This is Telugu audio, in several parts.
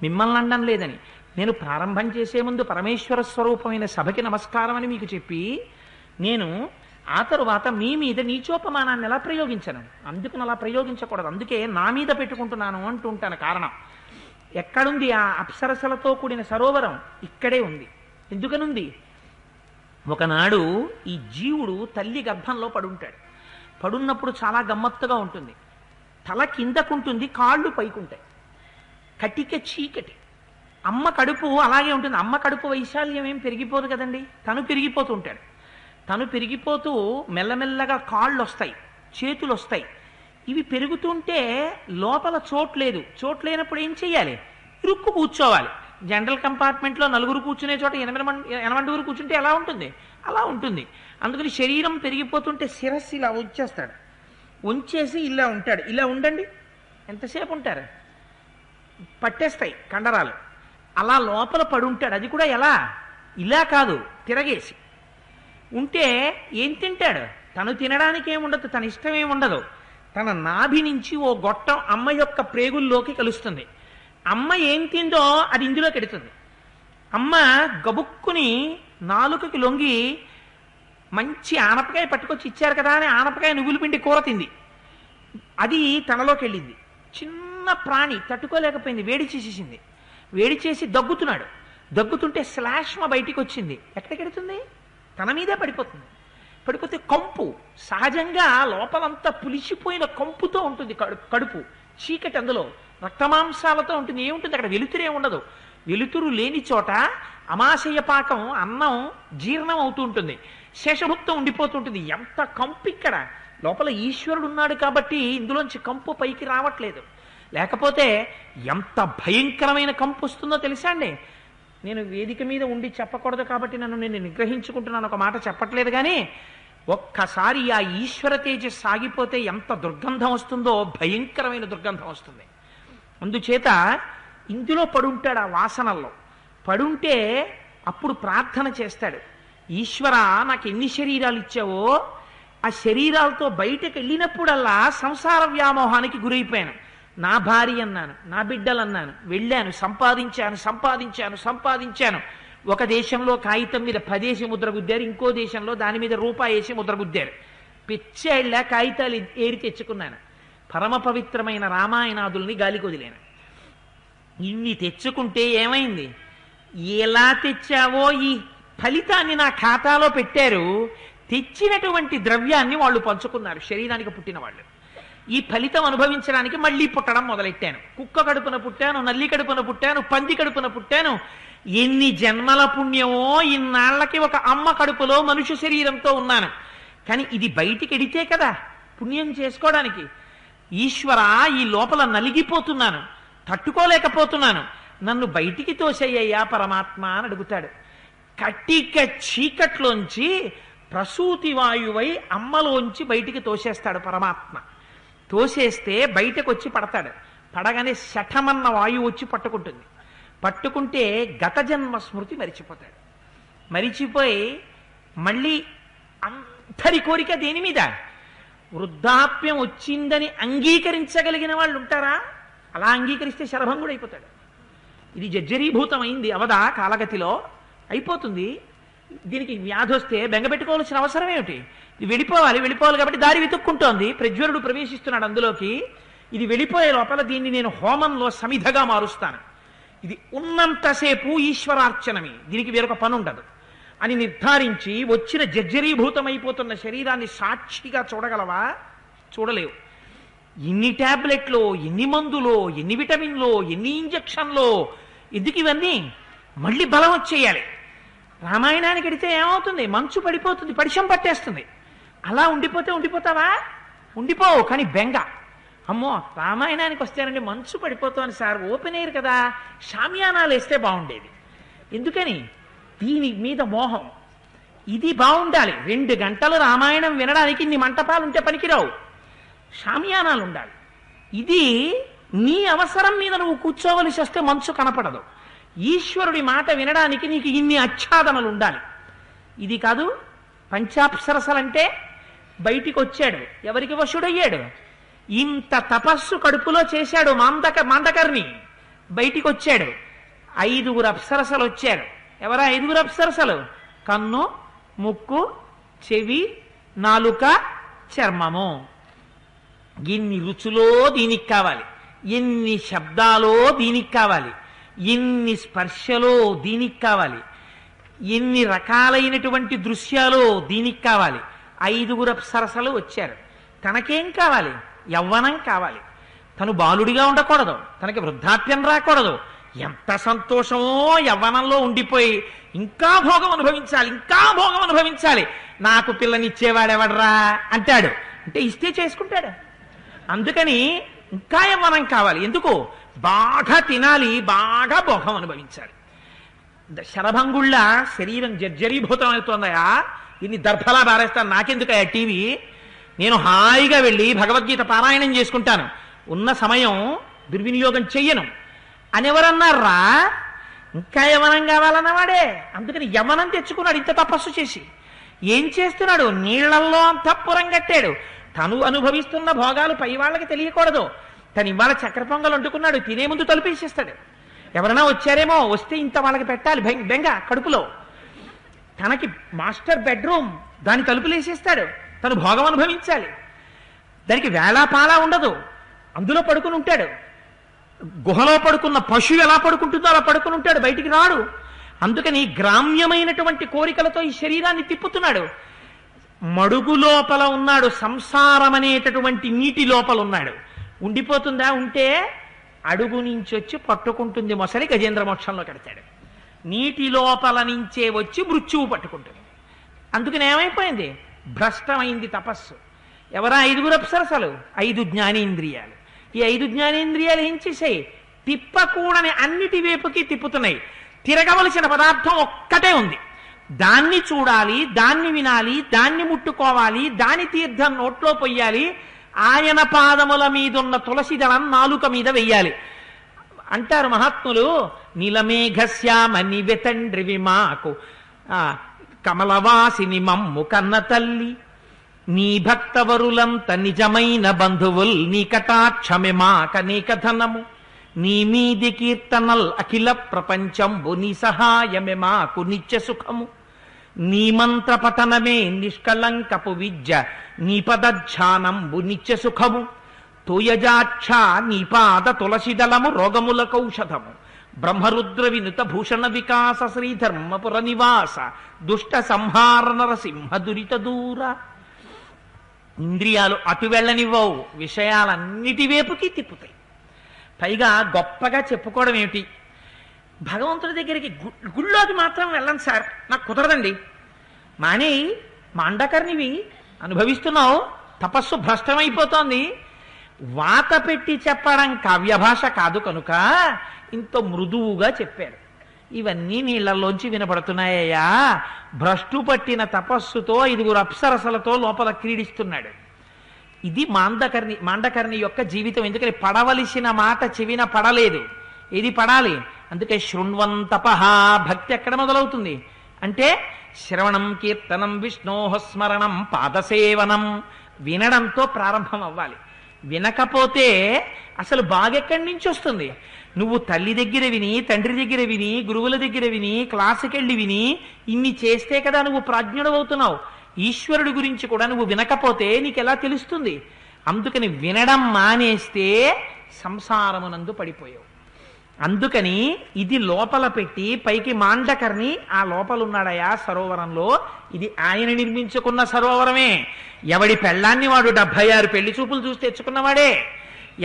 మిమ్మల్ని అనడం లేదని. నేను ప్రారంభం చేసే ముందు పరమేశ్వర స్వరూపమైన సభకి నమస్కారం అని మీకు చెప్పి నేను ఆ తరువాత మీ మీద నీచోపమానాన్ని ఎలా ప్రయోగించను? అందుకని అలా ప్రయోగించకూడదు. అందుకే నా మీద పెట్టుకుంటున్నాను అంటూ ఉంటాను. కారణం ఎక్కడుంది? ఆ అప్సరసలతో కూడిన సరోవరం ఇక్కడే ఉంది. ఎందుకనుంది? ఒకనాడు ఈ జీవుడు తల్లి గర్భంలో పడుంటాడు. పడున్నప్పుడు చాలా గమ్మత్తుగా ఉంటుంది. తల కిందకుంటుంది, కాళ్ళు పైకుంటాయి. కటిక చీకటి. అమ్మ కడుపు అలాగే ఉంటుంది. అమ్మ కడుపు వైశాల్యం ఏం పెరిగిపోదు కదండి. తను పెరిగిపోతూ ఉంటాడు. తను పెరిగిపోతూ మెల్లమెల్లగా కాళ్ళు వస్తాయి, చేతులు వస్తాయి. ఇవి పెరుగుతుంటే లోపల చోటు లేదు. చోటు లేనప్పుడు ఏం చెయ్యాలి? ఇరుక్కు కూర్చోవాలి. జనరల్ కంపార్ట్మెంట్లో నలుగురు కూర్చునే చోట 8 కూర్చుంటే ఎలా ఉంటుంది? అలా ఉంటుంది. అందుకని శరీరం పెరిగిపోతుంటే శిరస్సు ఇలా ఉంచేస్తాడు. ఉంచేసి ఇలా ఉంటాడు. ఇలా ఉండండి. ఎంతసేపు ఉంటారు? పట్టేస్తాయి కండరాలు. అలా లోపల పడుంటాడు. అది కూడా ఎలా? ఇలా కాదు, తిరగేసి ఉంటే ఏం తింటాడు? తను తినడానికి ఏముండదు, తన ఇష్టం ఏముండదు. తన నాభి నుంచి ఓ గొట్టం అమ్మ యొక్క ప్రేగుల్లోకి కలుస్తుంది. అమ్మ ఏం తిందో అది ఇందులోకి ఎడుతుంది. అమ్మ గబుక్కుని నాలుకకి లొంగి మంచి ఆనపకాయ పట్టుకొచ్చి ఇచ్చారు కదా అని ఆనపకాయ నువ్వుల పిండి కూర తింది. అది తనలోకి వెళ్ళింది. చిన్న ప్రాణి తట్టుకోలేకపోయింది, వేడి చేసేసింది. వేడి చేసి దగ్గుతున్నాడు. దగ్గుతుంటే శ్లాష్మ బయటికి వచ్చింది. ఎక్కడికి వెడుతుంది? తన మీదే పడిపోతుంది. పడిపోతే కంపు, సహజంగా లోపలంతా పులిసిపోయిన కంపుతో ఉంటుంది కడుపు. చీకటి, అందులో రక్తమాంసాలతో ఉంటుంది. ఏముంటుంది అక్కడ? వెలుతురే ఉండదు. వెలుతురు లేని చోట అమాశయ పాకం, అన్నం జీర్ణం అవుతూ ఉంటుంది. శేషభుక్తం ఉండిపోతుంటుంది. ఎంత కంపు ఇక్కడ! లోపల ఈశ్వరుడు ఉన్నాడు కాబట్టి ఇందులోంచి కంపు పైకి రావట్లేదు. లేకపోతే ఎంత భయంకరమైన కంపు వస్తుందో తెలుసా అండి? నేను వేదిక మీద ఉండి చెప్పకూడదు కాబట్టి నన్ను నేను నిగ్రహించుకుంటున్నాను, ఒక మాట చెప్పట్లేదు. కానీ ఒక్కసారి ఆ ఈశ్వర తేజస్ సాగిపోతే ఎంత దుర్గంధం వస్తుందో, భయంకరమైన దుర్గంధం వస్తుంది. అందుచేత ఇందులో పడుంటాడు, ఆ వాసనల్లో పడుంటే అప్పుడు ప్రార్థన చేస్తాడు. ఈశ్వర, నాకు ఎన్ని శరీరాలు ఇచ్చావో ఆ శరీరాలతో బయటకు వెళ్ళినప్పుడల్లా సంసార వ్యామోహానికి గురైపోయాను. నా భార్య అన్నాను, నా బిడ్డలు అన్నాను, వెళ్ళాను, సంపాదించాను. ఒక దేశంలో కాగితం మీద 10 వేసి ముద్ర గుద్దారు, ఇంకో దేశంలో దాని మీద రూపాయి వేసి ముద్ర గుద్దారు. పిచ్చేళ్ళ కాగితాలు ఏరి తెచ్చుకున్నాను. పరమ పవిత్రమైన రామాయణాదుల్ని గాలికి వదిలేను. ఇన్ని తెచ్చుకుంటే ఏమైంది? ఎలా తెచ్చావో ఈ ఫలితాన్ని నా ఖాతాలో పెట్టారు. తెచ్చినటువంటి ద్రవ్యాన్ని వాళ్ళు పంచుకున్నారు, శరీరానికి పుట్టిన వాళ్ళు. ఈ ఫలితం అనుభవించడానికి మళ్ళీ పుట్టడం మొదలెట్టాను. కుక్క కడుపున పుట్టాను, నల్లి కడుపున పుట్టాను, పంది కడుపున పుట్టాను. ఎన్ని జన్మల పుణ్యమో! ఇన్నాళ్లకి ఒక అమ్మ కడుపులో మనుష్య శరీరంతో ఉన్నాను. కానీ ఇది బయటికి ఎడితే కదా పుణ్యం చేసుకోవడానికి. ఈశ్వర, ఈ లోపల నలిగిపోతున్నాను, తట్టుకోలేకపోతున్నాను, నన్ను బయటికి తోసేయ్యా పరమాత్మ అని అడుగుతాడు. కటిక చీకట్లోంచి ప్రసూతి వాయువై అమ్మలోంచి బయటికి తోసేస్తాడు పరమాత్మ. తోసేస్తే బయటకు వచ్చి పడతాడు. పడగానే శఠమన్న వాయువు వచ్చి పట్టుకుంటుంది. పట్టుకుంటే గత జన్మ స్మృతి మరిచిపోతాడు. మరిచిపోయి మళ్ళీ అందరి కోరిక దేని మీద? వృద్ధాప్యం వచ్చిందని అంగీకరించగలిగిన వాళ్ళు ఉంటారా? అలా అంగీకరిస్తే శరభంగుడు అయిపోతాడు. ఇది జర్జరీభూతమైంది అవదా కాలగతిలో అయిపోతుంది. దీనికి వ్యాధి వస్తే బెంగపెట్టుకోవాల్సిన అవసరం ఏమిటి? ఇది వెళ్ళిపోవాలి కాబట్టి దారి వెతుక్కుంటోంది. ప్రజ్వరుడు ప్రవేశిస్తున్నాడు అందులోకి. ఇది వెళ్ళిపోయే లోపల దీన్ని నేను హోమంలో సమిధగా మారుస్తాను. ఇది ఉన్నంతసేపు ఈశ్వరార్చనమే, దీనికి వేరొక పని ఉండదు అని నిర్ధారించి వచ్చిన జర్జరీభూతమైపోతున్న శరీరాన్ని సాక్షిగా చూడగలవా? చూడలేవు. ఎన్ని ట్యాబ్లెట్లో, ఎన్ని మందులో, ఎన్ని విటమిన్లో, ఎన్ని ఇంజక్షన్లో, ఎందుకు ఇవన్నీ? మళ్ళీ బలం వచ్చేయాలి. రామాయణానికి ఎడితే ఏమవుతుంది? మంచు పడిపోతుంది, పడిశం పట్టేస్తుంది. అలా ఉండిపోతావా? ఉండిపోవు. కానీ బెంగ, అమ్మో రామాయణానికి వస్తేనండి మంచు పడిపోతాను సార్, ఓపెన్ ఎయిర్ కదా, షామియానాలు వేస్తే బాగుండేది. ఎందుకని? దీని మీద మోహం. ఇది బాగుండాలి. 2 గంటలు రామాయణం వినడానికి ఇన్ని మంటపాలు ఉంటే పనికిరావు, షామియానాలు ఉండాలి. ఇది నీ అవసరం మీద నువ్వు కూర్చోవలసి వస్తే మంచు కనపడదు. ఈశ్వరుడి మాట వినడానికి నీకు ఇన్ని ఆచ్ఛాదనలు ఉండాలి. ఇది కాదు. పంచాప్సరసలంటే బయటికి వచ్చాడు, ఎవరికి వశుడయ్యాడు? ఇంత తపస్సు కడుపులో చేశాడు మాందకర్ణి. బయటికి వచ్చాడు. 5 అప్సరసలు వచ్చారు. ఎవరా 5 అప్సరసలు? కన్ను, ముక్కు, చెవి, నాలుక, చర్మము. ఎన్ని రుచులో దీనికి కావాలి, ఎన్ని శబ్దాలో దీనికి కావాలి, ఎన్ని స్పర్శలో దీనికి కావాలి, ఎన్ని రకాలైనటువంటి దృశ్యాలు దీనికి కావాలి. 5 అప్సరసలు వచ్చారు. తనకేం కావాలి? యవ్వనం కావాలి. తను బాలుడిగా ఉండకూడదు, తనకి వృద్ధాప్యం రాకూడదు. ఎంత సంతోషమో యవ్వనంలో ఉండిపోయి ఇంకా భోగం అనుభవించాలి, ఇంకా భోగం అనుభవించాలి. నాకు పిల్లనిచ్చేవాడెవడరా అంటాడు. అంటే ఇస్తే చేసుకుంటాడు. అందుకని ఇంకా యవ్వనం కావాలి. ఎందుకు? బాగా తినాలి, బాగా భోగం అనుభవించాలి. శరభంగుళ్ళ శరీరం జర్జరీభూతం అవుతోందయా, దీన్ని దర్భలా బారేస్తాను, నాకెందుకయా టీవీ, నేను హాయిగా వెళ్ళి భగవద్గీత పారాయణం చేసుకుంటాను, ఉన్న సమయం దుర్వినియోగం చెయ్యను అని ఎవరన్నారా? ఇంకా యవనం కావాలన్నవాడే. అందుకని యవనం తెచ్చుకున్నాడు ఇంత తపస్సు చేసి. ఏం చేస్తున్నాడు? నీళ్లల్లో అంతఃపురం కట్టాడు. తను అనుభవిస్తున్న భోగాలు పై వాళ్ళకి తెలియకూడదు. తను ఇవాళ చక్కెర పొంగలు వండుకున్నాడు, తినే ముందు తలుపేసేస్తాడు. ఎవరైనా వచ్చారేమో, వస్తే ఇంత వాళ్ళకి పెట్టాలి బెంగ కడుపులో. తనకి మాస్టర్ బెడ్రూమ్, దాని తలుపులేసేస్తాడు. తను భోగం అనుభవించాలి. దానికి వేళాపాలా ఉండదు, అందులో పడుకుని ఉంటాడు. గుహలో పడుకున్న పశువు ఎలా పడుకుంటుందో అలా పడుకుని ఉంటాడు, బయటికి రాడు. అందుకని గ్రామ్యమైనటువంటి కోరికలతో ఈ శరీరాన్ని తిప్పుతున్నాడు. మడుగు లోపల ఉన్నాడు, సంసారం అనేటటువంటి నీటి లోపల ఉన్నాడు. ఉండిపోతుందా? ఉంటే అడుగు నుంచి వచ్చి పట్టుకుంటుంది మొసలి, గజేంద్ర మోక్షంలో కడతాడు. నీటి లోపల నుంచే వచ్చి మృత్యువు పట్టుకుంటుంది. అందుకని ఏమైపోయింది? భ్రష్టమైంది తపస్సు. ఎవరా 5 అప్సరసలు? 5 జ్ఞానేంద్రియాలు. ఈ 5 జ్ఞానేంద్రియాలు ఏం చేసాయి? తిప్పకూడని అన్నిటి వైపుకి తిప్పుతున్నాయి. తిరగవలసిన పదార్థం ఒక్కటే ఉంది, దాన్ని చూడాలి, దాన్ని వినాలి, దాన్ని ముట్టుకోవాలి, దాని తీర్థం నోట్లో పొయ్యాలి, ఆయన పాదముల మీదున్న తులసి దళం నాలుక మీద వెయ్యాలి. అంటారు మహాత్ములు, నీలమేఘశ్యామని వెతండ్రివి మాకు కమలవాసిని మమ్ము కన్న తల్లి, నీ భక్తవరులంత నిజమైన బంధువుల్, నీ కటాక్షమే మాకనేక ధనము, నీ మీది కీర్తనల్ అఖిల ప్రపంచంబు, నీ సహాయమే మాకు నిత్య సుఖము, నీ మంత్ర పఠనమే నిష్కళంకపు విద్య, నీ పదధ్యానంబు నిత్య సుఖము, తోయజాక్ష నీ పాద తులసిదళము రోగములకౌషధము, బ్రహ్మరుద్ర వినుత భూషణ వికాస శ్రీధర్మపుర నివాస, దుష్ట సంహార నరసింహ దురిత దూర. ఇంద్రియాలు అటు వెళ్ళనివ్వవు, విషయాలన్నిటి వైపుకి తిప్పుతాయి. పైగా గొప్పగా చెప్పుకోవడం ఏమిటి? భగవంతుడి దగ్గరికి గుళ్ళోకి మాత్రం వెళ్ళను సార్, నాకు కుదరదండి. మానే మాండకర్నివి అనుభవిస్తున్నావు, తపస్సు భ్రష్టమైపోతోంది. వాత పెట్టి చెప్పడం కావ్యభాష కాదు కనుక ఇంత మృదువుగా చెప్పారు. ఇవన్నీ నీళ్లలోంచి వినపడుతున్నాయ్యా. భ్రష్టు పట్టిన తపస్సుతో 5 అప్సరసలతో లోపల క్రీడిస్తున్నాడు. ఇది మాండకర్ణి యొక్క జీవితం. ఎందుకని పడవలసిన మాట చెవిన పడలేదు, ఇది పడాలి. అందుకే శృణ్వంతపహ, భక్తి ఎక్కడ మొదలవుతుంది అంటే శ్రవణం, కీర్తనం, విష్ణోః స్మరణం, పాదసేవనం, వినడంతో ప్రారంభం అవ్వాలి. వినకపోతే అసలు బాగెక్కడి నుంచి వస్తుంది? నువ్వు తల్లి దగ్గర విని, తండ్రి దగ్గర విని, గురువుల దగ్గర విని, క్లాసుకెళ్ళి విని ఇన్ని చేస్తే కదా నువ్వు ప్రాజ్ఞుడు అవుతున్నావు. ఈశ్వరుడి గురించి కూడా నువ్వు వినకపోతే నీకెలా తెలుస్తుంది? అందుకని వినడం మానేస్తే సంసారమునందు పడిపోయావు. అందుకని ఇది లోపల పెట్టి పైకి మాండకర్ని ఆ లోపల ఉన్నాడయా సరోవరంలో. ఇది ఆయన నిర్మించుకున్న సరోవరమే. ఎవడి పెళ్ళాన్ని వాడు 76 పెళ్లి చూపులు చూసి తెచ్చుకున్నవాడే,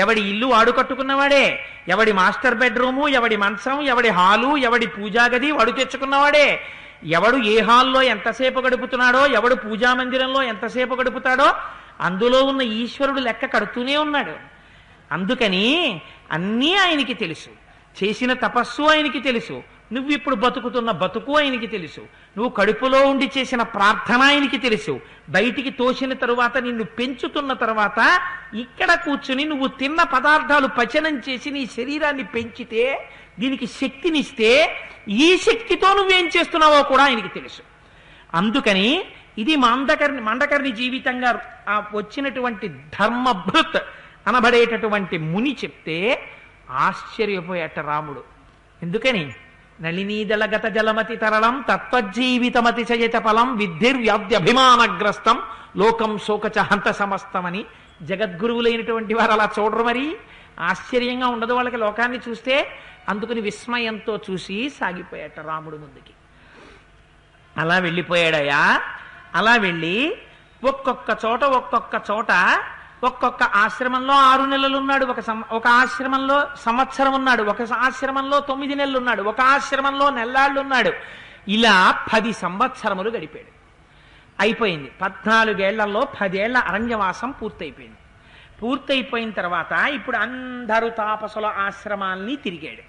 ఎవడి ఇల్లు వాడు కట్టుకున్నవాడే, ఎవడి మాస్టర్ బెడ్రూము, ఎవడి మంచం, ఎవడి హాలు, ఎవడి పూజాగది వాడు తెచ్చుకున్నవాడే. ఎవడు ఏ హాల్లో ఎంతసేపు గడుపుతున్నాడో, ఎవడు పూజా మందిరంలో ఎంతసేపు గడుపుతాడో అందులో ఉన్న ఈశ్వరుడు లెక్క కడుతూనే ఉన్నాడు. అందుకని అన్నీ ఆయనకి తెలుసు. చేసిన తపస్సు ఆయనకి తెలుసు. నువ్వు ఇప్పుడు బతుకుతున్న బతుకు ఆయనకి తెలుసు. నువ్వు కడుపులో ఉండి చేసిన ప్రార్థన ఆయనకి తెలుసు. బయటికి తోసిన తరువాత నిన్ను పెంచుతున్న తర్వాత ఇక్కడ కూర్చుని నువ్వు తిన్న పదార్థాలు పచనం చేసి నీ శరీరాన్ని పెంచితే, దీనికి శక్తినిస్తే, ఈ శక్తితో నువ్వేం చేస్తున్నావో కూడా ఆయనకి తెలుసు. అందుకని ఇది మాండకర్ణి జీవితంగా వచ్చినటువంటి ధర్మభృత్ అనబడేటటువంటి ముని చెప్తే ఆశ్చర్యపోయాట రాముడు. ఎందుకని? నళినీదళగత జలమతి తరళం తత్వజీవితమతిశయత ఫలం విద్ధిర్వ్యాధ్యభిమానగ్రస్తం లోకం శోకచ హంత సమస్తమని జగద్గురువులైనటువంటి వారు అలా చూడరు. మరి ఆశ్చర్యంగా ఉండదు వాళ్ళకి లోకాన్ని చూస్తే? అందుకని విస్మయంతో చూసి సాగిపోయాట రాముడు ముందుకి. అలా వెళ్ళిపోయాడయా. అలా వెళ్ళి ఒక్కొక్క చోట ఒక్కొక్క ఆశ్రమంలో 6 నెలలు ఉన్నాడు, ఒక ఆశ్రమంలో సంవత్సరం ఉన్నాడు, ఒక ఆశ్రమంలో 9 నెలలు ఉన్నాడు, ఒక ఆశ్రమంలో నెల్లాళ్ళు ఉన్నాడు. ఇలా 10 సంవత్సరములు గడిపాడు. అయిపోయింది. 14 ఏళ్లలో 10 ఏళ్ల అరణ్యవాసం పూర్తయిపోయింది. పూర్తయిపోయిన తర్వాత ఇప్పుడు అందరూ తాపసుల ఆశ్రమాల్ని తిరిగాడు.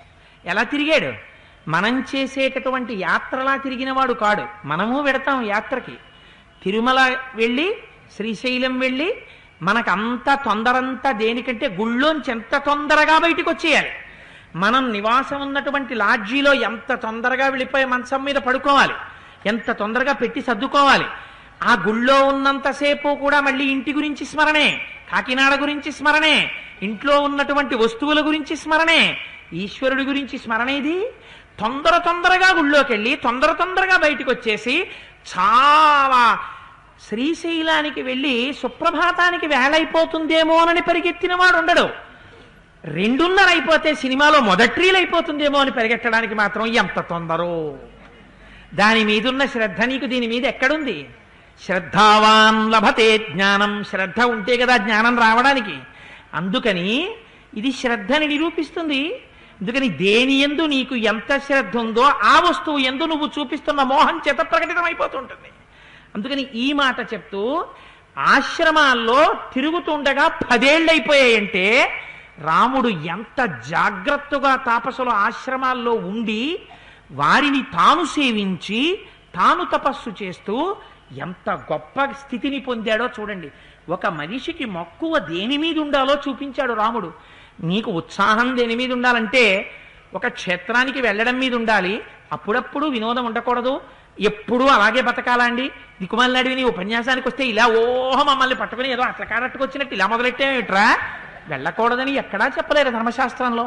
ఎలా తిరిగాడు? మనం చేసేటటువంటి యాత్రలా తిరిగినవాడు కాడు. మనము వెడతాం యాత్రకి. తిరుమల వెళ్ళి శ్రీశైలం వెళ్ళి మనకంతా తొందరంతా దేనికంటే గుళ్ళోంచి ఎంత తొందరగా బయటికి వచ్చేయాలి. మనం నివాసం ఉన్నటువంటి లాడ్జీలో ఎంత తొందరగా వెళ్ళిపోయి మంచం మీద పడుకోవాలి, ఎంత తొందరగా పెట్టి సర్దుకోవాలి. ఆ గుళ్ళో ఉన్నంతసేపు కూడా మళ్ళీ ఇంటి గురించి స్మరణే, కాకినాడ గురించి స్మరణే, ఇంట్లో ఉన్నటువంటి వస్తువుల గురించి స్మరణే, ఈశ్వరుడి గురించి స్మరణేది. తొందరగా గుళ్ళోకి వెళ్ళి తొందరగా బయటికి వచ్చేసి చాలా శ్రీశైలానికి వెళ్ళి సుప్రభాతానికి వేళైపోతుందేమోనని పరిగెత్తిన వాడు ఉండడు. 2:30 అయిపోతే సినిమాలో మొదట్రీలు అయిపోతుందేమో అని పరిగెట్టడానికి మాత్రం ఎంత తొందరో. దాని మీదున్న శ్రద్ధ నీకు దీని మీద ఎక్కడుంది? శ్రద్ధావాన్ లభతే జ్ఞానం. శ్రద్ధ ఉంటే కదా జ్ఞానం రావడానికి. అందుకని ఇది శ్రద్ధని నిరూపిస్తుంది. అందుకని దేని యందు నీకు ఎంత శ్రద్ధ ఉందో ఆ వస్తువు యందు నువ్వు చూపిస్తున్న మోహం చేత ప్రకటితమైపోతుంటుంది. అందుకని ఈ మాట చెప్తూ ఆశ్రమాల్లో తిరుగుతుండగా 10 ఏళ్ళు అయిపోయాయంటే రాముడు ఎంత జాగ్రత్తగా తాపసుల ఆశ్రమాల్లో ఉండి వారిని తాను సేవించి తాను తపస్సు చేస్తూ ఎంత గొప్ప స్థితిని పొందాడో చూడండి. ఒక మనిషికి మక్కువ దేని మీద ఉండాలో చూపించాడు రాముడు. నీకు ఉత్సాహం దేని మీద ఉండాలంటే ఒక క్షేత్రానికి వెళ్ళడం మీద ఉండాలి. అప్పుడప్పుడు వినోదం ఉండకూడదు. ఎప్పుడూ అలాగే బతకాలండి. దిక్కుమాలినాడివి ఉపన్యాసానికి వస్తే ఇలా మమ్మల్ని పట్టుకుని ఏదో అట్లా కాడట్టుకొచ్చినట్టు ఇలా మొదలెట్టేమిట్రా? వెళ్ళకూడదని ఎక్కడా చెప్పలేరు ధర్మశాస్త్రంలో.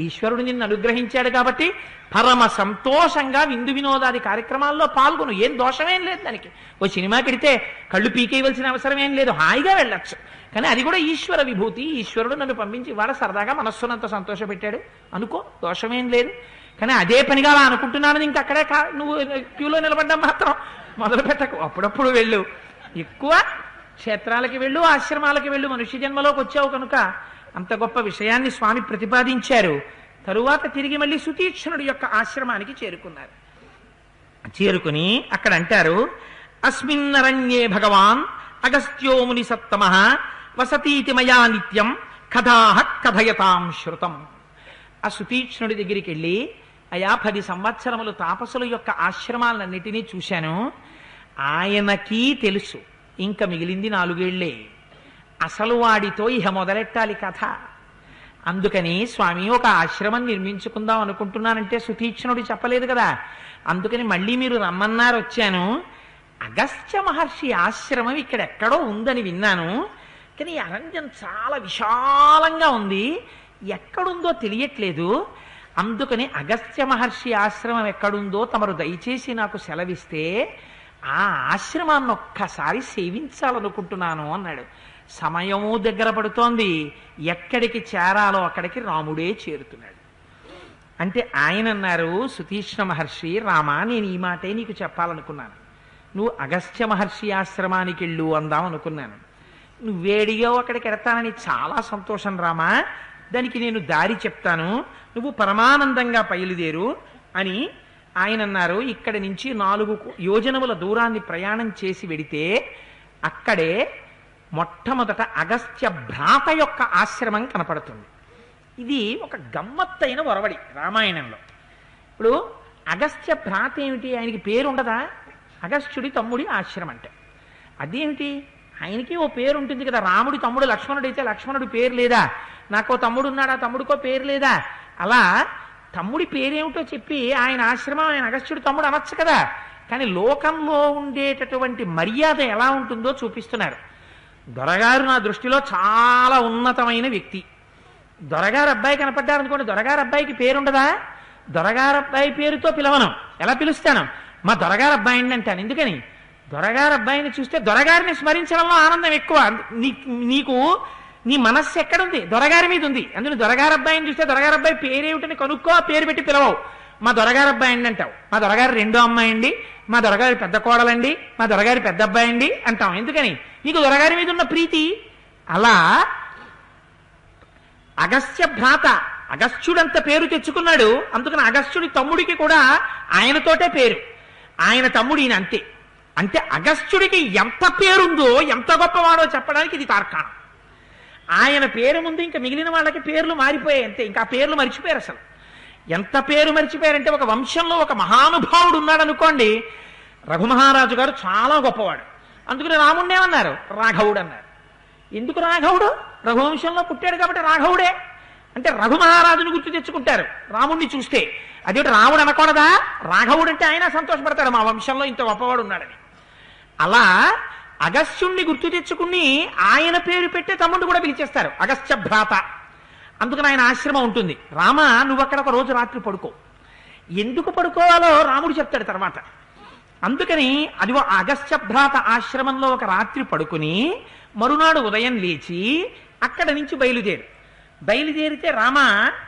ఈశ్వరుడు నిన్ను అనుగ్రహించాడు కాబట్టి పరమ సంతోషంగా విందు వినోదాది కార్యక్రమాల్లో పాల్గొను. ఏం దోషమేం లేదు దానికి. ఓ సినిమాకి వెడితే కళ్ళు పీకేయవలసిన అవసరం ఏం లేదు, హాయిగా వెళ్ళచ్చు. కానీ అది కూడా ఈశ్వర విభూతి. ఈశ్వరుడు నన్ను పంపించి ఇవాళ సరదాగా మనస్సునంత సంతోషపెట్టాడు అనుకో, దోషమేం లేదు. కానీ అదే పనిగా అలా అనుకుంటున్నాను ఇంకక్కడే నువ్వు క్యూలో నిలబడ్డం మాత్రం మొదలు పెట్టకు. అప్పుడప్పుడు వెళ్ళు, ఎక్కువ క్షేత్రాలకి వెళ్ళు, ఆశ్రమాలకి వెళ్ళు. మనుష్య జన్మలోకి వచ్చావు కనుక అంత గొప్ప విషయాన్ని స్వామి ప్రతిపాదించారు. తరువాత తిరిగి మళ్ళీ సుతీక్ష్ణుడి యొక్క ఆశ్రమానికి చేరుకున్నారు. చేరుకుని అక్కడ అంటారు, అస్మిన్నరణ్యే భగవాన్ అగస్త్యో ముని సత్తమః వసతీతి మయా నిత్యం కథాః కథయతాం శృతం. ఆ సుతీక్ష్ణుడి దగ్గరికి వెళ్ళి, అయా 10 సంవత్సరములు తాపసుల యొక్క ఆశ్రమాలన్నిటినీ చూశాను. ఆయనకి తెలుసు ఇంకా మిగిలింది 4 ఏళ్లే. అసలు వాడితో ఇహ మొదలెట్టాలి కథ. అందుకని స్వామి ఒక ఆశ్రమం నిర్మించుకుందాం అనుకుంటున్నానంటే సుతీక్ష్ణుడు చెప్పలేదు కదా. అందుకని మళ్ళీ మీరు రమ్మన్నారు, వచ్చాను. అగస్త్య మహర్షి ఆశ్రమం ఇక్కడెక్కడో ఉందని విన్నాను. కానీ అరణ్యం చాలా విశాలంగా ఉంది, ఎక్కడుందో తెలియట్లేదు. అందుకని అగస్త్య మహర్షి ఆశ్రమం ఎక్కడుందో తమరు దయచేసి నాకు సెలవిస్తే ఆ ఆశ్రమాన్ని ఒక్కసారి సేవించాలనుకుంటున్నాను అన్నాడు. సమయము దగ్గర పడుతోంది. ఎక్కడికి చేరాలో అక్కడికి రాముడే చేరుతున్నాడు. అంటే ఆయన అన్నారు, సుతీక్ష్ణ మహర్షి, రామా నేను ఈ మాటే నీకు చెప్పాలనుకున్నాను. నువ్వు అగస్త్య మహర్షి ఆశ్రమానికి వెళ్ళు అందాం అనుకున్నాను. నువ్వేడిగా అక్కడికి వెడతానని చాలా సంతోషం రామా. దానికి నేను దారి చెప్తాను, నువ్వు పరమానందంగా బయలుదేరు అని ఆయన అన్నారు. ఇక్కడి నుంచి 4 యోజనముల దూరాన్ని ప్రయాణం చేసి వెడితే అక్కడే మొట్టమొదట అగస్త్య భ్రాత యొక్క ఆశ్రమం కనపడుతుంది. ఇది ఒక గమ్మత్తైన ఒరవడి రామాయణంలో. ఇప్పుడు అగస్త్య భ్రాత ఏమిటి? ఆయనకి పేరు ఉండదా? అగస్త్యుడి తమ్ముడి ఆశ్రమం అంటే అదేమిటి? ఆయనకి ఓ పేరు ఉంటుంది కదా. రాముడి తమ్ముడు లక్ష్మణుడు అయితే లక్ష్మణుడి పేరు లేదా? నాకో తమ్ముడు ఉన్నాడు, ఆ తమ్ముడికో పేరు లేదా? అలా తమ్ముడి పేరేమిటో చెప్పి ఆయన ఆశ్రమం ఆయన అగస్త్యుడి తమ్ముడు అనొచ్చు కదా. కానీ లోకంలో ఉండేటటువంటి మర్యాద ఎలా ఉంటుందో చూపిస్తున్నారు. దొరగారు నా దృష్టిలో చాలా ఉన్నతమైన వ్యక్తి. దొరగారు అబ్బాయి కనపడ్డారు అనుకోండి, దొరగారు అబ్బాయికి పేరుండదా? దొరగారు అబ్బాయి పేరుతో పిలవను, ఎలా పిలుస్తాను? మా దొరగారు అబ్బాయిని అంటాను. ఎందుకని? దొరగారు అబ్బాయిని చూస్తే దొరగారిని స్మరించడంలో ఆనందం ఎక్కువ. నీకు నీ మనస్సు ఎక్కడుంది? దొరగారి మీద ఉంది. అందులో దొరగారు అబ్బాయిని చూస్తే దొరగారు అబ్బాయి పేరేమిటని కనుక్కో, ఆ పేరు పెట్టి పిలవవు. మా దొరగారు అబ్బాయి అండి అంటావు. మా దొరగారు రెండో అమ్మాయి అండి, మా దొరగారి పెద్ద కోడలండి, మా దొరగారి పెద్ద అబ్బాయి అండి అంటాం. ఎందుకని? నీకు దొరగారి మీద ఉన్న ప్రీతి. అలా అగస్త్య భ్రాత, అగస్త్యుడంత పేరు తెచ్చుకున్నాడు. అందుకని అగస్త్యుడి తమ్ముడికి కూడా ఆయనతోటే పేరు. ఆయన తమ్ముడు ఈయన అంతే. అంటే అగస్త్యుడికి ఎంత పేరుందో, ఎంత గొప్పవాడో చెప్పడానికి ఇది తార్కాణం. ఆయన పేరు ముందు ఇంకా మిగిలిన వాళ్ళకి పేర్లు మారిపోయాయి అంతే. ఇంకా ఆ పేర్లు మర్చిపోయారు. అసలు ఎంత పేరు మర్చిపోయారంటే, ఒక వంశంలో ఒక మహానుభావుడు ఉన్నాడు అనుకోండి. రఘుమహారాజు గారు చాలా గొప్పవాడు. అందుకని రాముణ్ణి ఏమన్నారు? రాఘవుడు అన్నారు. ఎందుకు రాఘవుడు? రఘువంశంలో పుట్టాడు కాబట్టి రాఘవుడే. అంటే రఘుమహారాజుని గుర్తు తెచ్చుకుంటారు రాముణ్ణి చూస్తే. అదేంటి రాముడు అనకూడదా? రాఘవుడు అంటే ఆయన సంతోషపడతాడు, మా వంశంలో ఇంత గొప్పవాడు ఉన్నాడని. అలా అగస్త్యుణ్ణి గుర్తు తెచ్చుకుని ఆయన పేరు పెట్టే తమ్ముడు కూడా పిలిచేస్తారు, అగస్త్య భ్రాత. అందుకని ఆయన ఆశ్రమం ఉంటుంది. రామ, నువ్వు అక్కడ ఒక రోజు రాత్రి పడుకో. ఎందుకు పడుకోవాలో రాముడు చెప్తాడు తర్వాత. అందుకని అదిగో అగస్త్య భ్రాత ఆశ్రమంలో ఒక రాత్రి పడుకుని మరునాడు ఉదయం లేచి అక్కడి నుంచి బయలుదేరితే రామ,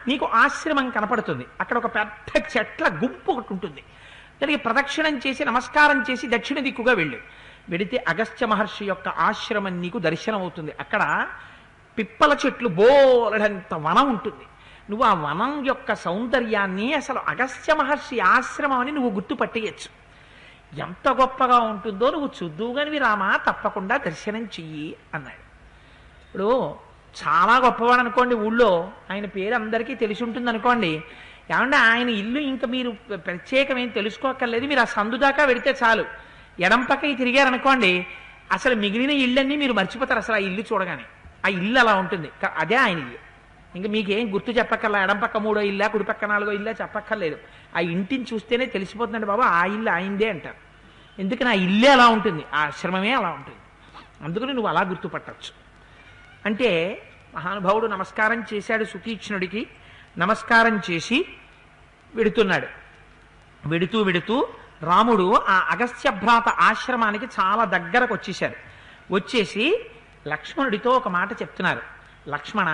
నీకు ఆశ్రమం కనపడుతుంది. అక్కడ ఒక పెద్ద చెట్ల గుంపు ఒకటి ఉంటుంది. దానికి ప్రదక్షిణం చేసి నమస్కారం చేసి దక్షిణ దిక్కుగా వెడితే అగస్త్య మహర్షి యొక్క ఆశ్రమం నీకు దర్శనం అవుతుంది. అక్కడ పిప్పల చెట్లు బోలెడంత వనం ఉంటుంది. నువ్వు ఆ వనం యొక్క సౌందర్యాన్ని, అసలు అగస్త్య మహర్షి ఆశ్రమం అని నువ్వు గుర్తుపట్టేయచ్చు. ఎంత గొప్పగా ఉంటుందో నువ్వు చూద్దువుగానివి రామా, తప్పకుండా దర్శనం చెయ్యి అన్నాడు. ఇప్పుడు చాలా గొప్పవాడు అనుకోండి, ఊళ్ళో ఆయన పేరు అందరికీ తెలిసి ఉంటుంది అనుకోండి. ఏమంటే ఆయన ఇల్లు ఇంకా మీరు ప్రత్యేకమేం తెలుసుకోక్కర్లేదు. మీరు ఆ సందు దాకా వెడితే చాలు, ఎడం పక్కకి తిరిగారనుకోండి, అసలు మిగిలిన ఇళ్ళన్నీ మీరు మర్చిపోతారు. అసలు ఆ ఇల్లు చూడగానే ఆ ఇల్లు అలా ఉంటుంది. అదే ఆయన ఇల్లు. ఇంకా మీకేం గుర్తు చెప్పక్కర్లా. ఎడం పక్క 3వ ఇల్లా, కుడి పక్క 4వ ఇల్లా చెప్పక్కర్లేదు. ఆ ఇంటిని చూస్తేనే తెలిసిపోతుందండి బాబా, ఆ ఇల్లు ఆయనదే అంటారు. ఎందుకని ఆ ఇల్లే అలా ఉంటుంది, ఆ ఆశ్రమమే అలా ఉంటుంది. అందుకని నువ్వు అలా గుర్తుపట్టచ్చు. అంటే మహానుభావుడు నమస్కారం చేశాడు సుతీక్ష్ణుడికి. నమస్కారం చేసి వెడుతున్నాడు. వెడుతూ రాముడు ఆ అగస్త్యభ్రాత ఆశ్రమానికి చాలా దగ్గరకు వచ్చేసి లక్ష్మణుడితో ఒక మాట చెప్తున్నారు. లక్ష్మణ,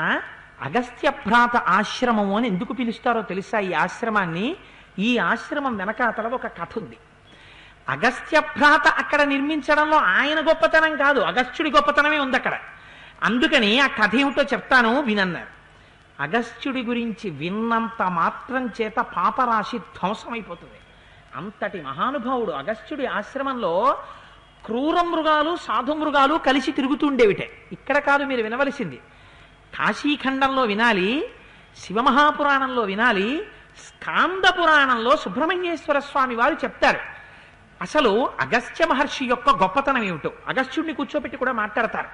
అగస్త్యభ్రాత ఆశ్రమము అని ఎందుకు పిలుస్తారో తెలుసా ఈ ఆశ్రమాన్ని? ఈ ఆశ్రమం వెనకాతల ఒక కథ ఉంది. అగస్త్యభ్రాత అక్కడ నిర్మించడంలో ఆయన గొప్పతనం కాదు, అగస్త్యుడి గొప్పతనమే ఉంది అక్కడ. అందుకని ఆ కథ ఏమిటో చెప్తాను వినన్నారు. అగస్త్యుడి గురించి విన్నంత మాత్రం చేత పాపరాశి ధ్వంసమైపోతుంది. అంతటి మహానుభావుడు. అగస్త్యుడి ఆశ్రమంలో క్రూర మృగాలు, సాధు మృగాలు కలిసి తిరుగుతుండేవిటే. ఇక్కడ కాదు మీరు వినవలసింది, కాశీఖండంలో వినాలి, శివమహాపురాణంలో వినాలి, స్కాంద పురాణంలో సుబ్రహ్మణ్యేశ్వర స్వామి వారు చెప్తారు. అసలు అగస్త్య మహర్షి యొక్క గొప్పతనం ఏమిటో అగస్త్యుడిని కూర్చోబెట్టి కూడా మాట్లాడతారు.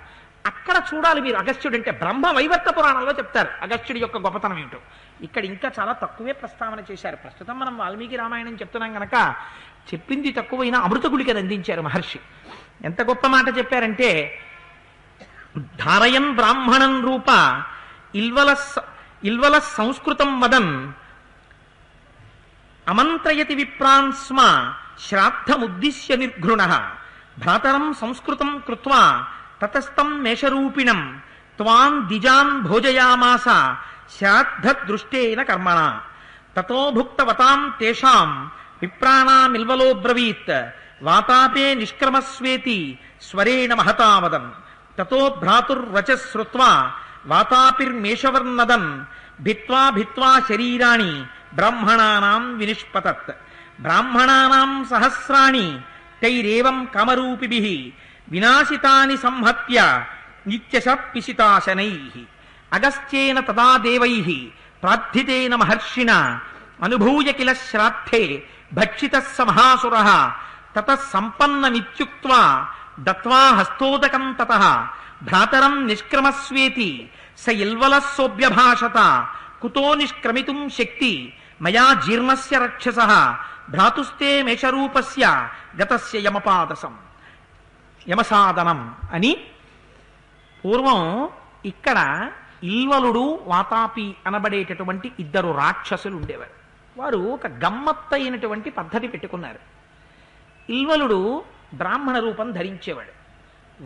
అక్కడ చూడాలి మీరు. అగస్త్యుడు అంటే బ్రహ్మ వైవర్త పురాణంలో చెప్తారు అగస్త్యుడి యొక్క గొప్పతనం ఏమిటో. ఇక్కడ ఇంకా చాలా తక్కువే ప్రస్తావన చేశారు. ప్రస్తుతం మనం వాల్మీకి రామాయణం చెప్తున్నాం గనక చెప్పింది తక్కువైనా అమృత గుళికను అందించారు మహర్షి. ఎంత గొప్ప మాట చెప్పారంటే, ధారయన్ బ్రాహ్మణం రూప ఇల్వల సంస్కృతం వదన్ అమంత్రయతి విప్రాన్స్మ శ్రాద్ధముద్దిశ్య నిర్ఘృణ భ్రాతరం సంస్కృతం కృత్వా తతస్థం మేషరూపిణం త్వాం దిజాన్ భోజయామాస శ్రాద్ధ దృష్టేన కర్మణ తతో భుక్తవతాం తేషాం విప్రాణామిల్వలో బ్రవీత్ వాతాపే నిష్క్రమస్వేతి స్వరేణ మహతావదన్ తతో భ్రాతుర్వచ శ్రుత్వా వాతాపిర్మేషవర్నదన్ భిత్వా శరీరాణి బ్రాహ్మణానాం వినిష్పతత్ బ్రాహ్మణానాం సహస్రాణి తైరేవం కామరూపిభిః వినాశితాని సంహత్య నిత్యశపిశితాశనైః అగస్త్యేన తదా దేవైః ప్రార్థితేన మహర్షిణ అనుభూయ కిల శ్రాద్ధే భక్షితః స మహాసురః తతః సంపన్నమిత్యుక్త్వా దత్వా హస్తోదకం తతః భ్రాతరం నిష్క్రమస్వేతి స ఇల్వలః సోభ్యభాషత కుతో నిష్క్రమితుం శక్తి మయా జీర్ణస్య రక్షసః భ్రాతుస్తే మేషరూపస్య గతస్య యమసాదనం అని. పూర్వం ఇక్కడ ఇల్వలుడు వాతాపి అనబడేటటువంటి ఇద్దరు రాక్షసులు ఉండేవారు. వారు ఒక గమ్మత్తైనటువంటి పద్ధతి పెట్టుకున్నారు. ఇల్వలుడు బ్రాహ్మణ రూపం ధరించేవాడు,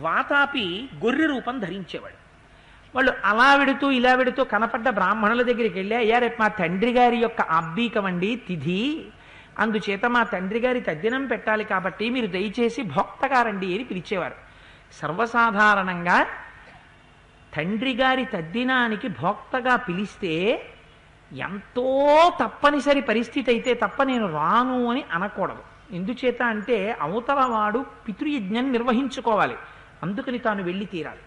వాతాపి గొర్రె రూపం ధరించేవాడు. వాళ్ళు అలా వెడుతూ ఇలా వెడుతూ కనపడ్డ బ్రాహ్మణుల దగ్గరికి వెళ్ళి, అయ్యా రేపు మా తండ్రి గారి యొక్క ఆబ్దీకమండి తిథి, అందుచేత మా తండ్రి గారి తద్దినం పెట్టాలి కాబట్టి మీరు దయచేసి భోక్తగారండి అని పిలిచేవారు. సర్వసాధారణంగా తండ్రి గారి తద్దినానికి భోక్తగా పిలిస్తే ఎంతో తప్పనిసరి పరిస్థితి అయితే తప్ప నేను రాను అని అనకూడదు. ఎందుచేత అంటే అవతల వాడు పితృయజ్ఞం నిర్వహించుకోవాలి, అందుకని తాను వెళ్ళి తీరాలి.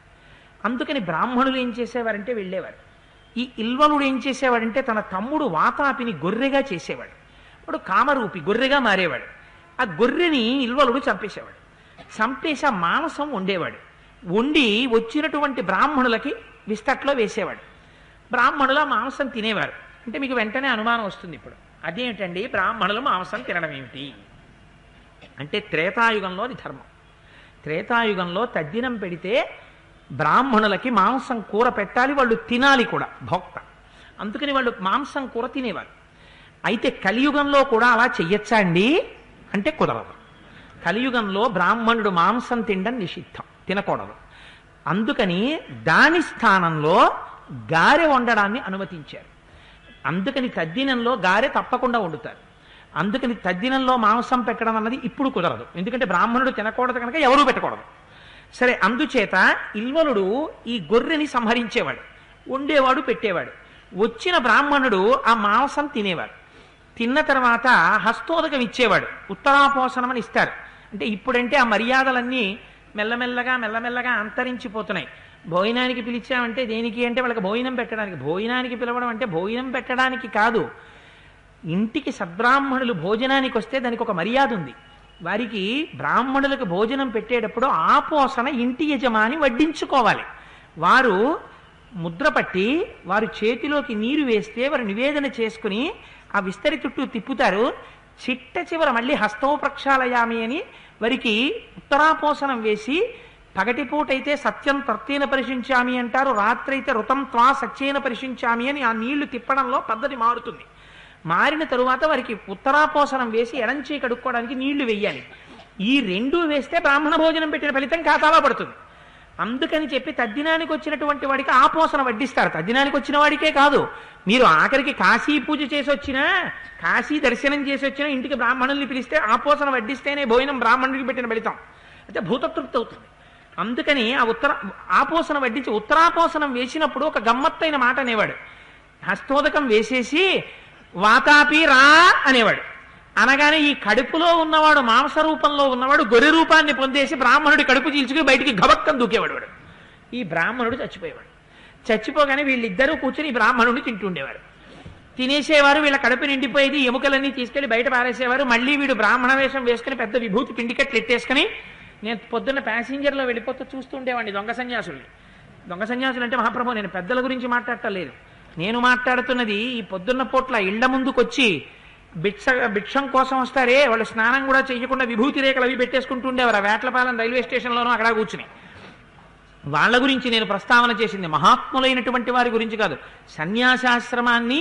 అందుకని బ్రాహ్మణులు ఏం చేసేవారంటే వెళ్ళేవారు. ఈ ఇల్వలుడు ఏం చేసేవాడంటే తన తమ్ముడు వాతాపిని గొర్రెగా చేసేవాడు. వాడు కామరూపి గొర్రెగా మారేవాడు. ఆ గొర్రెని ఇల్వలుడు చంపేసేవాడు. చంపేసి ఆ మాంసం వండేవాడు. వండి వచ్చినటువంటి బ్రాహ్మణులకి విస్తట్లో వేసేవాడు. బ్రాహ్మణుల మాంసం తినేవారు. అంటే మీకు వెంటనే అనుమానం వస్తుంది, ఇప్పుడు అదేమిటండి బ్రాహ్మణులు మాంసం తినడం ఏమిటి అంటే, త్రేతాయుగంలోని ధర్మం. త్రేతాయుగంలో తద్దినం పెడితే బ్రాహ్మణులకి మాంసం కూర పెట్టాలి, వాళ్ళు తినాలి కూడా భోక్త. అందుకని వాళ్ళు మాంసం కూర తినేవారు. అయితే కలియుగంలో కూడా అలా చెయ్యొచ్చా అండి అంటే కుదరదు. కలియుగంలో బ్రాహ్మణుడు మాంసం తినడం నిషిద్ధం, తినకూడదు. అందుకని దాని స్థానంలో గారె వండడాన్ని అనుమతించారు. అందుకని తద్దినంలో గారె తప్పకుండా వండుతారు. అందుకని తద్దినంలో మాంసం పెట్టడం అన్నది ఇప్పుడు కుదరదు, ఎందుకంటే బ్రాహ్మణుడు తినకూడదు కనుక ఎవరూ పెట్టకూడదు. సరే, అందుచేత ఇల్వలుడు ఈ గొర్రెని సంహరించేవాడు, వండేవాడు, పెట్టేవాడు. వచ్చిన బ్రాహ్మణుడు ఆ మాంసం తినేవాడు. తిన్న తర్వాత హస్తోదకం ఇచ్చేవాడు, ఉత్తరాపోసనం అని ఇస్తారు. అంటే ఇప్పుడంటే ఆ మర్యాదలన్నీ మెల్లమెల్లగా అంతరించిపోతున్నాయి. భోజనానికి పిలిచామంటే దేనికి అంటే వాళ్ళకి భోజనం పెట్టడానికి. భోజనానికి పిలవడం అంటే భోజనం పెట్టడానికి కాదు, ఇంటికి సద్బ్రాహ్మణులు భోజనానికి వస్తే దానికి ఒక మర్యాద ఉంది. వారికి బ్రాహ్మణులకు భోజనం పెట్టేటప్పుడు ఆ పోసన ఇంటి యజమాని వడ్డించుకోవాలి. వారు ముద్ర పట్టి వారు చేతిలోకి నీరు వేస్తే వారు నివేదన చేసుకుని ఆ విస్తరి చుట్టూ తిప్పుతారు. చిట్ట చివర మళ్ళీ హస్తం ప్రక్షాళయామి అని వారికి ఉత్తరాపోసనం వేసి, పగటిపూటైతే సత్యం తర్తేన పరిశించామి అంటారు, రాత్రి అయితే ఋతం త్వా సత్యేన పరిశించామి అని ఆ నీళ్లు తిప్పడంలో పద్ధతి మారుతుంది. మారిన తరువాత వారికి ఉత్తరాపోసనం వేసి ఎడంచే కడుక్కోవడానికి నీళ్లు వెయ్యాలి. ఈ రెండూ వేస్తే బ్రాహ్మణ భోజనం పెట్టిన ఫలితం ఖాతాలో పడుతుంది. అందుకని చెప్పి తద్దినానికి వచ్చినటువంటి వాడికి ఆ పోసన వడ్డిస్తారు. తద్దినానికి వచ్చిన వాడికే కాదు, మీరు ఆఖరికి కాశీ పూజ చేసి వచ్చినా, కాశీ దర్శనం చేసి వచ్చినా ఇంటికి బ్రాహ్మణుల్ని పిలిస్తే ఆ పోసన వడ్డిస్తేనే భోజనం బ్రాహ్మణుడికి పెట్టిన ఫలితం, అయితే భూతతృప్తి అవుతుంది. అందుకని ఆ పోసన వడ్డించి ఉత్తరాపోసనం వేసినప్పుడు ఒక గమ్మత్తైన మాట అనేవాడు. హస్తోదకం వేసేసి వాతాపి రా అనేవాడు. అనగానే ఈ కడుపులో ఉన్నవాడు, మాంస రూపంలో ఉన్నవాడు గొర్రె రూపాన్ని పొందేసి బ్రాహ్మణుడి కడుపు చీల్చుకుని బయటికి గబక్కం దూకేవాడు. వాడు ఈ బ్రాహ్మణుడు చచ్చిపోయేవాడు. చచ్చిపోగానే వీళ్ళిద్దరూ కూర్చుని ఈ బ్రాహ్మణుడిని తింటుండేవారు. తినేసేవారు, వీళ్ళ కడుపు నిండిపోయేది, ఎముకలన్నీ తీసుకెళ్లి బయట పారేసేవారు. మళ్ళీ వీడు బ్రాహ్మణ వేషం వేసుకుని పెద్ద విభూతి పిండికట్లు ఎట్టేసుకుని, నేను పొద్దున్న ప్యాసింజర్లో వెళ్ళిపోతూ చూస్తూ ఉండేవాడిని దొంగ సన్యాసుల్ని. దొంగ సన్యాసులు అంటే మహాప్రభు, నేను పెద్దల గురించి మాట్లాడటలేదు, నేను మాట్లాడుతున్నది ఈ పొద్దున్న పూట్ల ఇళ్ల ముందుకొచ్చి భిక్షం కోసం వస్తారే, వాళ్ళు స్నానం కూడా చేయకుండా విభూతి రేఖలు అవి పెట్టేసుకుంటూ ఉండేవారు ఆ వేట్లపాలెం రైల్వే స్టేషన్లోనూ అక్కడ కూర్చుని. వాళ్ళ గురించి నేను ప్రస్తావన చేసింది మహాత్ములైనటువంటి వారి గురించి కాదు. సన్యాసాశ్రమాన్ని,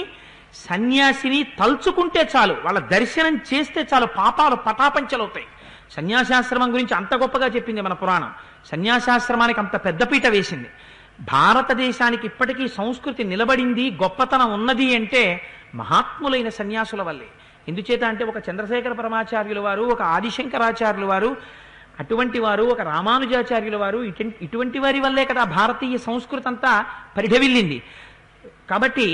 సన్యాసిని తలుచుకుంటే చాలు, వాళ్ళ దర్శనం చేస్తే చాలు, పాపాలు పటాపంచలవుతాయి. సన్యాసాశ్రమం గురించి అంత గొప్పగా చెప్పింది మన పురాణం. సన్యాసాశ్రమానికి అంత పెద్దపీట వేసింది. భారతదేశానికి ఇప్పటికీ సంస్కృతి నిలబడింది, గొప్పతనం ఉన్నది అంటే మహాత్ములైన సన్యాసుల వల్లే. ఎందుచేత అంటే ఒక చంద్రశేఖర పరమాచార్యుల వారు, ఒక ఆదిశంకరాచార్యుల వారు, అటువంటి వారు ఒక రామానుజాచార్యుల వారు, ఇటువంటి వారి వల్లే కదా భారతీయ సంస్కృతి అంతా పరిఢవిల్లింది. కాబట్టి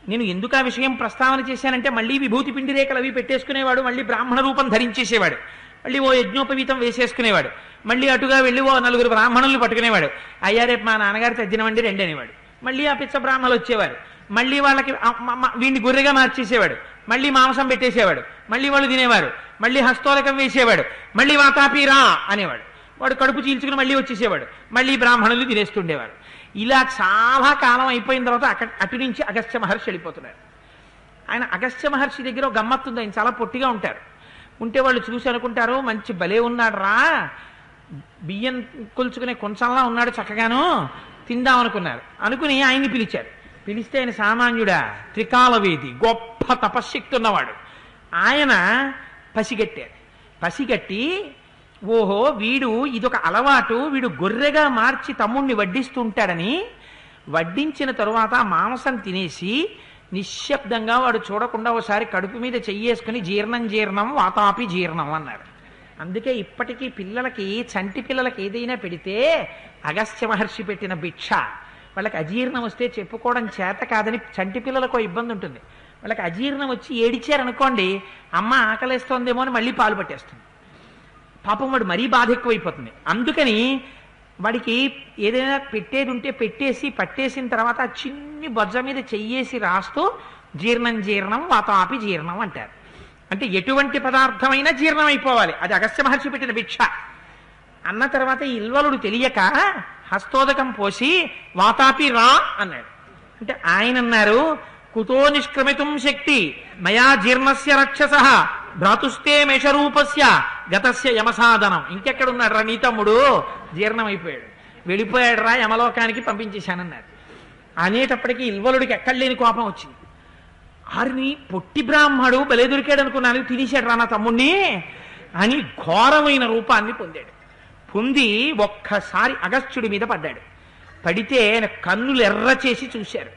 నేను ఎందుకు ఆ విషయం ప్రస్తావన చేశానంటే, మళ్ళీ విభూతి పిండి రేఖలు అవి పెట్టేసుకునేవాడు, మళ్ళీ బ్రాహ్మణ రూపం ధరించేసేవాడు, మళ్ళీ ఓ యజ్ఞోపవీతం వేసేసుకునేవాడు, మళ్ళీ అటుగా వెళ్ళి ఓ నలుగురు బ్రాహ్మణుల్ని పట్టుకునేవాడు. అయ్యా రేపు మా నాన్నగారు తద్దినమండి రండి అనేవాడు. మళ్ళీ ఆ పిచ్చ బ్రాహ్మణులు వచ్చేవారు, మళ్ళీ వాళ్ళకి వీడిని గొర్రెగా మార్చేసేవాడు, మళ్ళీ మాంసం పెట్టేసేవాడు, మళ్ళీ వాళ్ళు తినేవారు, మళ్ళీ హస్తోలకం వేసేవాడు, మళ్ళీ వాతాపీరా అనేవాడు. వాడు కడుపు చీల్చుకుని మళ్ళీ వచ్చేసేవాడు, మళ్ళీ బ్రాహ్మణులు తినేస్తుండేవారు. ఇలా చాలా కాలం అయిపోయిన తర్వాత అటు నుంచి అగస్త్య మహర్షి వెళ్ళిపోతున్నారు. ఆయన అగస్త్య మహర్షి దగ్గర ఒక గమ్మత్తుంది, ఆయన చాలా పొట్టిగా ఉంటారు. ఉంటే వాళ్ళు చూసి అనుకుంటారు, మంచి భలే ఉన్నాడు రా, బియ్యం కొలుచుకునే కొంచెంలా ఉన్నాడు, చక్కగాను తిందాం అనుకున్నారు. అనుకుని ఆయన్ని పిలిచారు. పిలిస్తే ఆయన సామాన్యుడా, త్రికాలవేది, గొప్ప తపశ్శక్తి ఉన్నవాడు. ఆయన పసిగట్టారు. పసిగట్టి ఓహో వీడు ఇదొక అలవాటు, వీడు గొర్రెగా మార్చి తమ్ముణ్ణి వడ్డిస్తుంటాడని వడ్డించిన తరువాత మాంసం తినేసి నిశ్శబ్దంగా వాడు చూడకుండా ఒకసారి కడుపు మీద చెయ్యేసుకుని జీర్ణం జీర్ణం వాతాపి జీర్ణం అన్నారు. అందుకే ఇప్పటికీ పిల్లలకి, చంటి పిల్లలకి ఏదైనా పెడితే అగస్త్య మహర్షి పెట్టిన భిక్ష. వాళ్ళకి అజీర్ణం వస్తే చెప్పుకోవడం చేత కాదని చంటి పిల్లలకు ఇబ్బంది ఉంటుంది. వాళ్ళకి అజీర్ణం వచ్చి ఏడిచారనుకోండి, అమ్మ ఆకలేస్తోందేమో అని మళ్ళీ పాలు పట్టేస్తుంది. పాపం వాడు మరీ బాధ ఎక్కువైపోతుంది. అందుకని వాడికి ఏదైనా పెట్టేది ఉంటే పెట్టేసి పట్టేసిన తర్వాత ఆ చిన్ని బొజ్జ మీద చెయ్యేసి రాస్తూ జీర్ణం జీర్ణం వాతాపి జీర్ణం అంటారు. అంటే ఎటువంటి పదార్థమైనా జీర్ణం అయిపోవాలి. అది అగస్త్య మహర్షి పెట్టిన భిక్ష. అన్న తర్వాత ఈ ఇల్వలుడు తెలియక హస్తోదకం పోసి వాతాపి రా అన్నాడు. అంటే ఆయన అన్నారు, కుతో నిష్క్రమితుం శక్తి మయా జీర్ణస్య రక్షస భ్రాతుస్తే మేషరూపస్య గతస్య యమసాధనం. ఇంకెక్కడున్నాడు రా నీ తమ్ముడు, జీర్ణం అయిపోయాడు, వెళ్ళిపోయాడు రా యమలోకానికి పంపించేశానన్నారు. అనేటప్పటికీ ఇల్వలుడికి ఎక్కడ లేని కోపం వచ్చింది. ఆరిని పొట్టి బ్రాహ్మడు బలే దొరికాడు అనుకున్నాను, తినేశాడు రా నా తమ్ముణ్ణి అని ఘోరమైన రూపాన్ని పొందాడు. పొంది ఒక్కసారి అగస్త్యుడి మీద పడ్డాడు. పడితే ఆయన కన్నులు ఎర్ర చేసి చూశారు.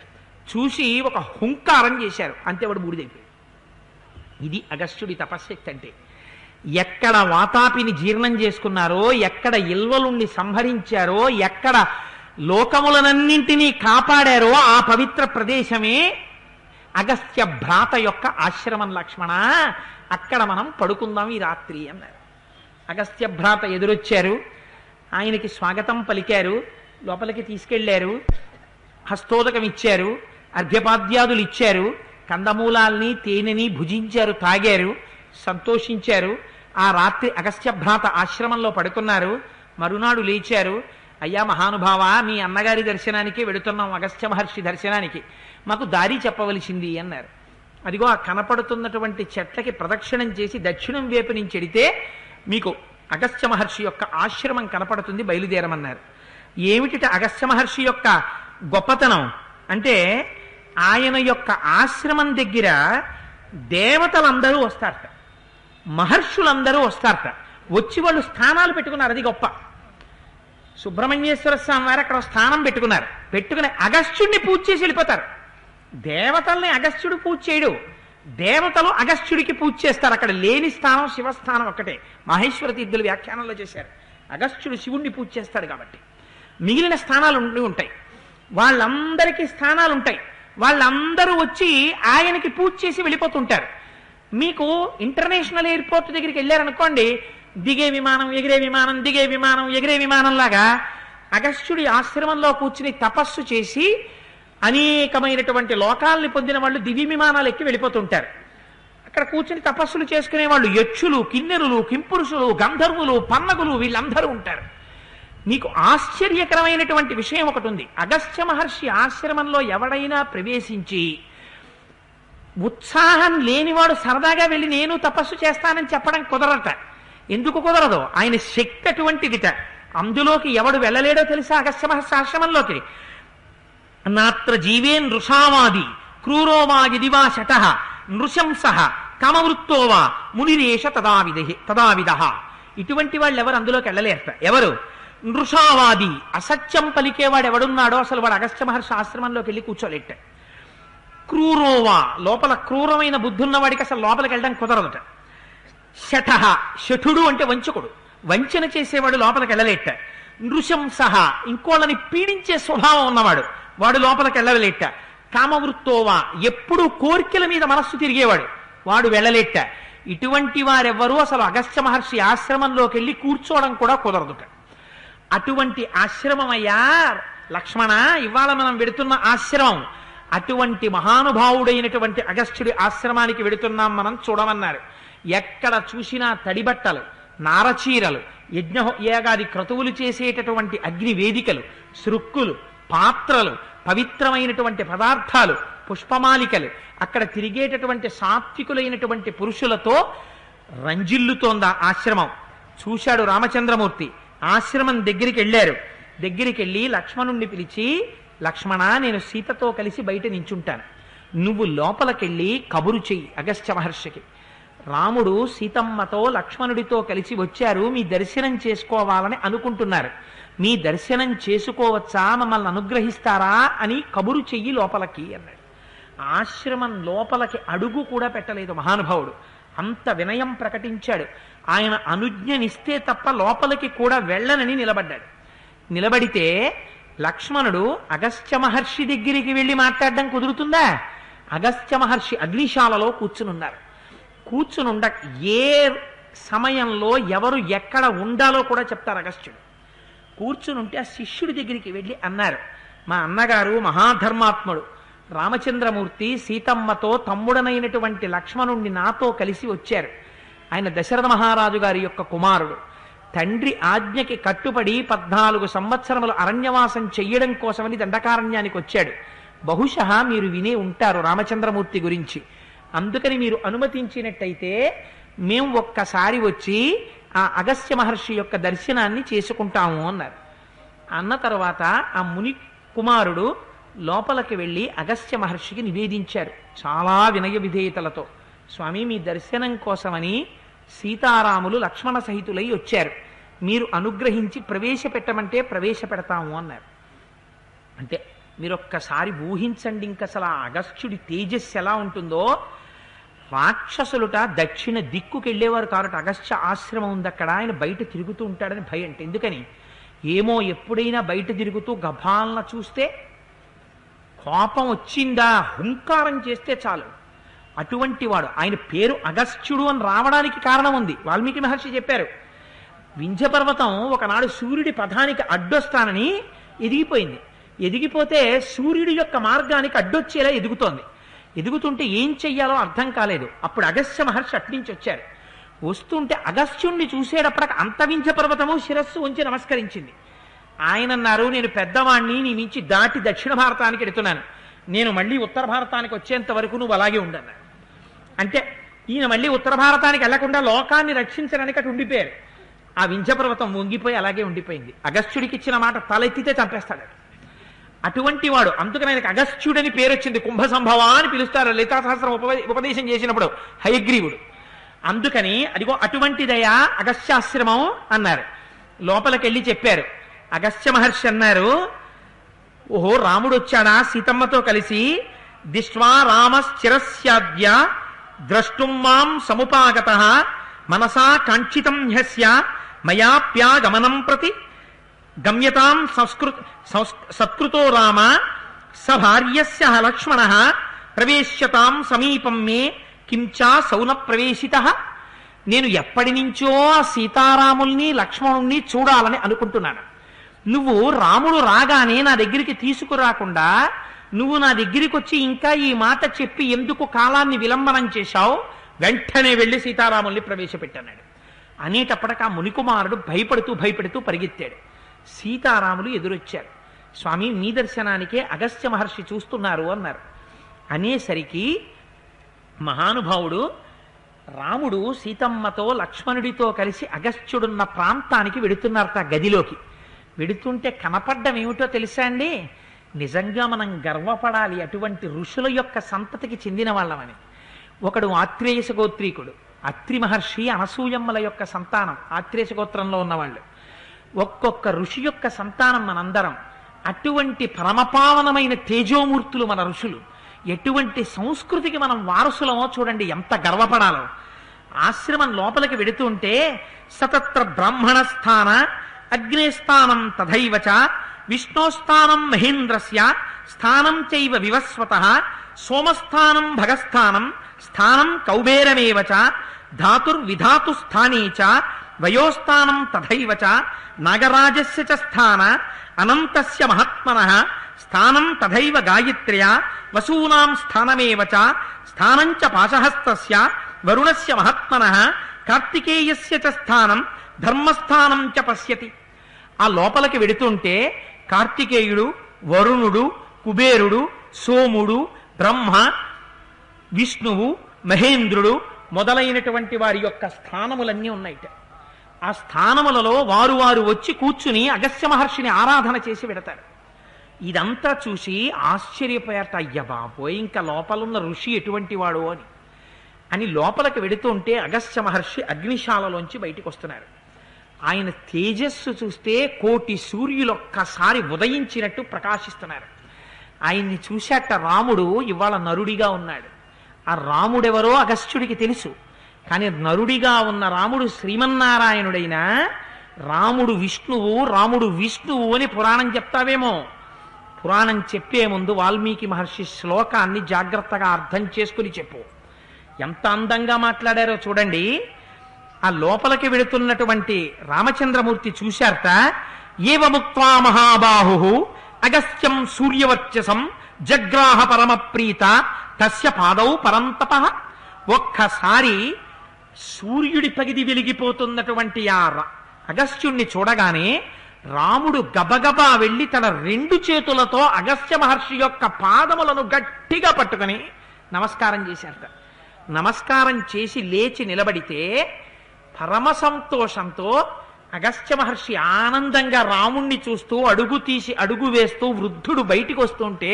చూసి ఒక హుంకారం చేశారు. అంతే వాడు బూడిదైపోయాడు. ఇది అగస్త్యుడి తపశ్శక్తి అంటే. ఎక్కడ వాతాపిని జీర్ణం చేసుకున్నారో, ఎక్కడ ఇల్వలుణ్ణి సంహరించారో, ఎక్కడ లోకములనన్నింటినీ కాపాడారో ఆ పవిత్ర ప్రదేశమే అగస్త్య భ్రాత యొక్క ఆశ్రమం. లక్ష్మణ, అక్కడ మనం పడుకుందాం ఈ రాత్రి అన్నారు. అగస్త్య భ్రాత ఎదురొచ్చారు. ఆయనకి స్వాగతం పలికారు. లోపలికి తీసుకెళ్లారు. హస్తోదకం ఇచ్చారు. అర్ఘ్యపాద్యాదులు ఇచ్చారు. కందమూలాల్ని తేనెని భుజించారు, తాగారు, సంతోషించారు. ఆ రాత్రి అగస్త్య భ్రాత ఆశ్రమంలో పడుకున్నారు. మరునాడు లేచారు. అయ్యా మహానుభావ, మీ అన్నగారి దర్శనానికి వెడుతున్నాం, అగస్త్య మహర్షి దర్శనానికి, మాకు దారి చెప్పవలసింది అన్నారు. అదిగో ఆ కనపడుతున్నటువంటి చెట్లకి ప్రదక్షిణం చేసి దక్షిణం వైపు నుంచి ఎడితే మీకు అగస్త్య మహర్షి యొక్క ఆశ్రమం కనపడుతుంది, బయలుదేరమన్నారు. ఏమిటి అగస్త్య మహర్షి యొక్క గొప్పతనం అంటే, ఆయన యొక్క ఆశ్రమం దగ్గర దేవతలందరూ వస్తారట, మహర్షులందరూ వస్తారట. వచ్చి వాళ్ళు స్థానాలు పెట్టుకున్నారు. అది గొప్ప. సుబ్రహ్మణ్యేశ్వర స్వామి వారు అక్కడ స్థానం పెట్టుకున్నారు. పెట్టుకుని అగస్త్యుడిని పూజ చేసి వెళ్ళిపోతారు. దేవతల్ని అగస్త్యుడు పూజ చేయడు, దేవతలు అగస్త్యుడికి పూజ చేస్తారు. అక్కడ లేని స్థానం శివస్థానం ఒక్కటే. మహేశ్వర తీర్థులు వ్యాఖ్యానంలో చేశారు. అగస్త్యుడు శివుణ్ణి పూజ చేస్తాడు కాబట్టి మిగిలిన స్థానాలు ఉంటాయి. వాళ్ళందరికీ స్థానాలు ఉంటాయి. వాళ్ళందరూ వచ్చి ఆయనకి పూజ చేసి వెళ్ళిపోతుంటారు. మీకు ఇంటర్నేషనల్ ఎయిర్పోర్ట్ దగ్గరికి వెళ్ళారనుకోండి, దిగే విమానం ఎగిరే విమానం, దిగే విమానం ఎగిరే విమానం లాగా అగస్త్యుడి ఆశ్రమంలో కూర్చుని తపస్సు చేసి అనేకమైనటువంటి లోకాలని పొందిన వాళ్ళు దివ్య విమానాలు ఎక్కి వెళ్ళిపోతుంటారు. అక్కడ కూర్చుని తపస్సులు చేసుకునే వాళ్ళు యక్షులు, కిన్నెరులు, కింపురుషులు, గంధర్వులు, పన్నగులు, వీళ్ళందరూ ఉంటారు. మీకు ఆశ్చర్యకరమైనటువంటి విషయం ఒకటి ఉంది. అగస్త్య మహర్షి ఆశ్రమంలో ఎవడైనా ప్రవేశించి ఉత్సాహం లేనివాడు సరదాగా వెళ్ళి నేను తపస్సు చేస్తానని చెప్పడం కుదరట. ఎందుకు కుదరదు? ఆయన శక్తి అటువంటిదిట. అందులోకి ఎవడు వెళ్ళలేడో తెలుసా? అగస్త్య మహర్షి ఆశ్రమంలోకి నాత్ర జీవే నృషావాది క్రూరోవా యదివా శటః నృశంసః కామవృత్తోవా మునిరేష తదావిధ. ఇటువంటి వాళ్ళు ఎవరు అందులోకి వెళ్ళలేరట. ఎవరు? నృషావాది, అసత్యం పలికేవాడు ఎవడున్నాడో అసలు వాడు అగస్త్య మహర్షి ఆశ్రమంలోకి వెళ్ళి కూర్చోలేట. క్రూరోవా, లోపల క్రూరమైన బుద్ధున్న వాడికి అసలు లోపలికి వెళ్ళడం కుదరదట. శఠః, శఠుడు అంటే వంచకుడు, వంచన చేసేవాడు లోపలికి వెళ్ళలేట. నృశంసః, ఇంకోళ్ళని పీడించే స్వభావం ఉన్నవాడు, వాడు లోపలికి వెళ్ళలేట. కామవృత్తోవా, ఎప్పుడూ కోరికల మీద మనస్సు తిరిగేవాడు, వాడు వెళ్ళలేట. ఇటువంటి వారెవ్వరూ అసలు అగస్త్య మహర్షి ఆశ్రమంలోకి వెళ్ళి కూర్చోవడం కూడా కుదరదుట. అటువంటి ఆశ్రమం అయ్యా లక్ష్మణ, ఇవాళ మనం వెడుతున్న ఆశ్రమం. అటువంటి మహానుభావుడైనటువంటి అగస్త్యుడి ఆశ్రమానికి వెడుతున్నాం మనం, చూడమన్నారు. ఎక్కడ చూసినా తడిబట్టలు, నారచీరలు, యజ్ఞయాగాది క్రతువులు చేసేటటువంటి అగ్ని వేదికలు, సృక్కులు, పాత్రలు, పవిత్రమైనటువంటి పదార్థాలు, పుష్పమాలికలు, అక్కడ తిరిగేటటువంటి సాత్వికులైనటువంటి పురుషులతో రంజిల్లుతోంది ఆశ్రమం. చూశాడు రామచంద్రమూర్తి. ఆశ్రమం దగ్గరికి వెళ్ళారు. దగ్గరికి వెళ్ళి లక్ష్మణుణ్ణి పిలిచి, లక్ష్మణ, నేను సీతతో కలిసి బయట నించుంటాను, నువ్వు లోపలికెళ్ళి కబురు చెయ్యి అగస్త్య మహర్షికి. రాముడు సీతమ్మతో లక్ష్మణుడితో కలిసి వచ్చారు, మీ దర్శనం చేసుకోవాలని అనుకుంటున్నారు, మీ దర్శనం చేసుకోవచ్చా, మమ్మల్ని అనుగ్రహిస్తారా అని కబురు చెయ్యి లోపలికి అన్నాడు. ఆశ్రమం లోపలికి అడుగు కూడా పెట్టలేదు మహానుభావుడు, అంత వినయం ప్రకటించాడు. ఆయన అనుజ్ఞనిస్తే తప్ప లోపలికి కూడా వెళ్ళనని నిలబడ్డాడు. నిలబడితే లక్ష్మణుడు అగస్త్య మహర్షి దగ్గరికి వెళ్ళి మాట్లాడడం కుదురుతుందా? అగస్త్య మహర్షి అగ్నిశాలలో కూర్చునున్నారు. కూర్చునుండ ఏ సమయంలో ఎవరు ఎక్కడ ఉండాలో కూడా చెప్తారు అగస్త్యుడు. కూర్చునుంటే ఆ శిష్యుడి దగ్గరికి వెళ్ళి అన్నారు, మా అన్నగారు మహాధర్మాత్ముడు రామచంద్రమూర్తి సీతమ్మతో తమ్ముడనైనటువంటి లక్ష్మణుణ్ణి నాతో కలిసి వచ్చారు. ఆయన దశరథ మహారాజు గారి యొక్క కుమారుడు. తండ్రి ఆజ్ఞకి కట్టుబడి 14 సంవత్సరములు అరణ్యవాసం చెయ్యడం కోసమని దండకారణ్యానికి వచ్చాడు. బహుశः మీరు వినే ఉంటారు రామచంద్రమూర్తి గురించి. అందుకని మీరు అనుమతించినట్టయితే మేము ఒక్కసారి వచ్చి ఆ అగస్త్య మహర్షి యొక్క దర్శనాన్ని చేసుకుంటాము అన్నారు. అన్న తర్వాత ఆ ముని కుమారుడు లోపలికి వెళ్ళి అగస్త్య మహర్షికి నివేదించారు చాలా వినయ విధేయతలతో. స్వామి, మీ దర్శనం కోసమని సీతారాములు లక్ష్మణ సహితులై వచ్చారు, మీరు అనుగ్రహించి ప్రవేశపెట్టమంటే ప్రవేశపెడతాము అన్నారు. అంటే మీరు ఒక్కసారి ఊహించండి, ఇంక అసలు ఆ అగస్త్యుడి తేజస్సు ఎలా ఉంటుందో. రాక్షసులుట దక్షిణ దిక్కుకి వెళ్ళేవారు కారట, అగస్త్య ఆశ్రమం ఉంది అక్కడ, ఆయన బయట తిరుగుతూ ఉంటాడని భయం. అంటే ఎందుకని ఏమో, ఎప్పుడైనా బయట తిరుగుతూ గభాలన చూస్తే కోపం వచ్చిందా హుంకారం చేస్తే చాలు, అటువంటి వాడు. ఆయన పేరు అగస్త్యుడు అని రావడానికి కారణం ఉంది, వాల్మీకి మహర్షి చెప్పారు. వింధ్యపర్వతం ఒకనాడు సూర్యుడి పథానికి అడ్డొస్తానని ఎదిగిపోయింది. ఎదిగిపోతే సూర్యుడి యొక్క మార్గానికి అడ్డొచ్చేలా ఎదుగుతోంది. ఎదుగుతుంటే ఏం చెయ్యాలో అర్థం కాలేదు. అప్పుడు అగస్త్య మహర్షి అట్నుంచి వచ్చారు. వస్తుంటే అగస్త్యుణ్ణి చూసేటప్పటికి అంత వింధ్యపర్వతము శిరస్సు ఉంచి నమస్కరించింది. ఆయన అన్నారు, నేను పెద్దవాణ్ణి, నీ మించి దాటి దక్షిణ భారతానికి ఎడుతున్నాను, నేను మళ్ళీ ఉత్తర భారతానికి వచ్చేంత వరకు నువ్వు అలాగే ఉండన్నారు. అంటే ఈయన మళ్ళీ ఉత్తర భారతానికి వెళ్లకుండా లోకాన్ని రక్షించడానికి అటు ఉండిపోయారు. ఆ వింధ్యపర్వతం వంగిపోయి అలాగే ఉండిపోయింది. అగస్త్యుడికి ఇచ్చిన మాట తలెత్తితే చంపేస్తాడు అటువంటి వాడు. అందుకని ఆయనకు అగస్త్యుడని పేరు వచ్చింది. కుంభ సంభవ అని పిలుస్తారు లలితా సహస్రం ఉపదేశం చేసినప్పుడు హయగ్రీవుడు. అందుకని అదిగో అటువంటిదయా అగస్త్యాశ్రమం అన్నారు. లోపలికి వెళ్ళి చెప్పారు. అగస్త్య మహర్షి అన్నారు, ఓహో, రాముడు వచ్చాడా సీతమ్మతో కలిసి? దిష్ట్వా రామశ్చిరస్యాద్య ద్రష్టుం మాం సముపాగతః మనసా కాంక్షితం హ్యస్య మయాప్యాగమనం ప్రతి గమ్యతాం సత్కృతో రామ స భార్యస్య లక్ష్మణః ప్రవేశ్యతాం సమీపం మే కించా సౌన ప్రవేశితః. నేను ఎప్పటి నుంచో సీతారాముల్ని లక్ష్మణుణ్ణి చూడాలని అనుకుంటున్నాను. నువ్వు రాముడు రాగానే నా దగ్గరికి తీసుకురాకుండా నువ్వు నా దగ్గరికి వచ్చి ఇంకా ఈ మాట చెప్పి ఎందుకు కాలాన్ని విలంబనం చేశావు? వెంటనే వెళ్ళి సీతారాముల్ని ప్రవేశపెట్టన్నాడు. అనేటప్పటికి ఆ మునికుమారుడు భయపడుతూ పరిగెత్తాడు. సీతారాములు ఎదురొచ్చారు. స్వామి, మీ దర్శనానికే అగస్త్య మహర్షి చూస్తున్నారు అన్నారు. అనేసరికి మహానుభావుడు రాముడు సీతమ్మతో లక్ష్మణుడితో కలిసి అగస్త్యుడున్న ప్రాంతానికి వెడుతున్నారట. గదిలోకి వెడుతుంటే కనపడ్డం ఏమిటో తెలుసా అండి? నిజంగా మనం గర్వపడాలి, అటువంటి ఋషుల యొక్క సంతతికి చెందిన వాళ్ళమని. ఒకడు ఆత్రేయస గోత్రీకుడు, అత్రి మహర్షి అనసూయమ్మల యొక్క సంతానం, ఆత్రేయస గోత్రంలో ఉన్నవాళ్ళు. ఒక్కొక్క ఋషి యొక్క సంతానం మనందరం. అటువంటి పరమపావనమైన తేజోమూర్తులు మన ఋషులు. ఎటువంటి సంస్కృతికి మనం వారసులమో చూడండి, ఎంత గర్వపడాలో. ఆశ్రమం లోపలికి వెడుతుంటే సతత్ర బ్రాహ్మణ స్థాన అగ్నేస్థానం తథైవచ విష్ణోస్థానం మహేంద్రస్య స్థానం చైవ వివస్వతః సోమస్థానం భగస్థానం స్థానం కౌబేరమేవచ ధాతుర్విధాతు స్థానే చ వయోస్థానం తథైవచ నాగరాజస్య చ స్థాన అనంతస్య మహాత్మనః స్థానం తథైవ గాయత్ర్యా వసూనాం స్థానమేవచ స్థానం చ పాశహస్తస్య వరుణస్య మహాత్మనః కార్తికేయస్య చ స్థానం ధర్మస్థానం చ పశ్యతి. ఆ లోపలికి వెడుతుంటే కార్తికేయుడు, వరుణుడు, కుబేరుడు, సోముడు, బ్రహ్మ, విష్ణువు, మహేంద్రుడు మొదలైనటువంటి వారి యొక్క స్థానములన్నీ ఉన్నాయిట. ఆ స్థానములలో వారు వారు వచ్చి కూర్చుని అగస్త్య మహర్షిని ఆరాధన చేసి పెడతారు. ఇదంతా చూసి ఆశ్చర్యపోయారట. అయ్య బాబోయ్, ఇంకా లోపలున్న ఋషి ఎటువంటి వాడు అని లోపలికి వెడుతుంటే అగస్త్య మహర్షి అగ్నిశాలలోంచి బయటికి వస్తున్నారు. ఆయన తేజస్సు చూస్తే కోటి సూర్యులొక్కసారి ఉదయించినట్టు ప్రకాశిస్తున్నారు. ఆయన్ని చూశాట రాముడు ఇవాళ నరుడిగా ఉన్నాడు. ఆ రాముడెవరో అగస్త్యుడికి తెలుసు. కానీ నరుడిగా ఉన్న రాముడు శ్రీమన్నారాయణుడైనా రాముడు విష్ణువు అని పురాణం చెప్తావేమో. పురాణం చెప్పే ముందు వాల్మీకి మహర్షి శ్లోకాన్ని జాగ్రత్తగా అర్థం చేసుకుని చెప్పు. ఎంత అందంగా మాట్లాడారో చూడండి. ఆ లోపలికి వెళుతున్నటువంటి రామచంద్రమూర్తి చూశారట. ఏవముక్త్వా మహాబాహు అగస్త్యం సూర్యవర్చసం జగ్రాహ పరమప్రీత తస్య పాదౌ పరంతపః. ఒక్కసారి సూర్యుడి పగిది వెలిగిపోతున్నటువంటి ఆ అగస్త్యుణ్ణి చూడగానే రాముడు గబగబా వెళ్ళి తన 2 చేతులతో అగస్త్య మహర్షి యొక్క పాదములను గట్టిగా పట్టుకుని నమస్కారం చేశారట. నమస్కారం చేసి లేచి నిలబడితే పరమ సంతోషంతో అగస్త్య మహర్షి ఆనందంగా రాముణ్ణి చూస్తూ అడుగు తీసి అడుగు వేస్తూ వృద్ధుడు బయటికి వస్తుంటే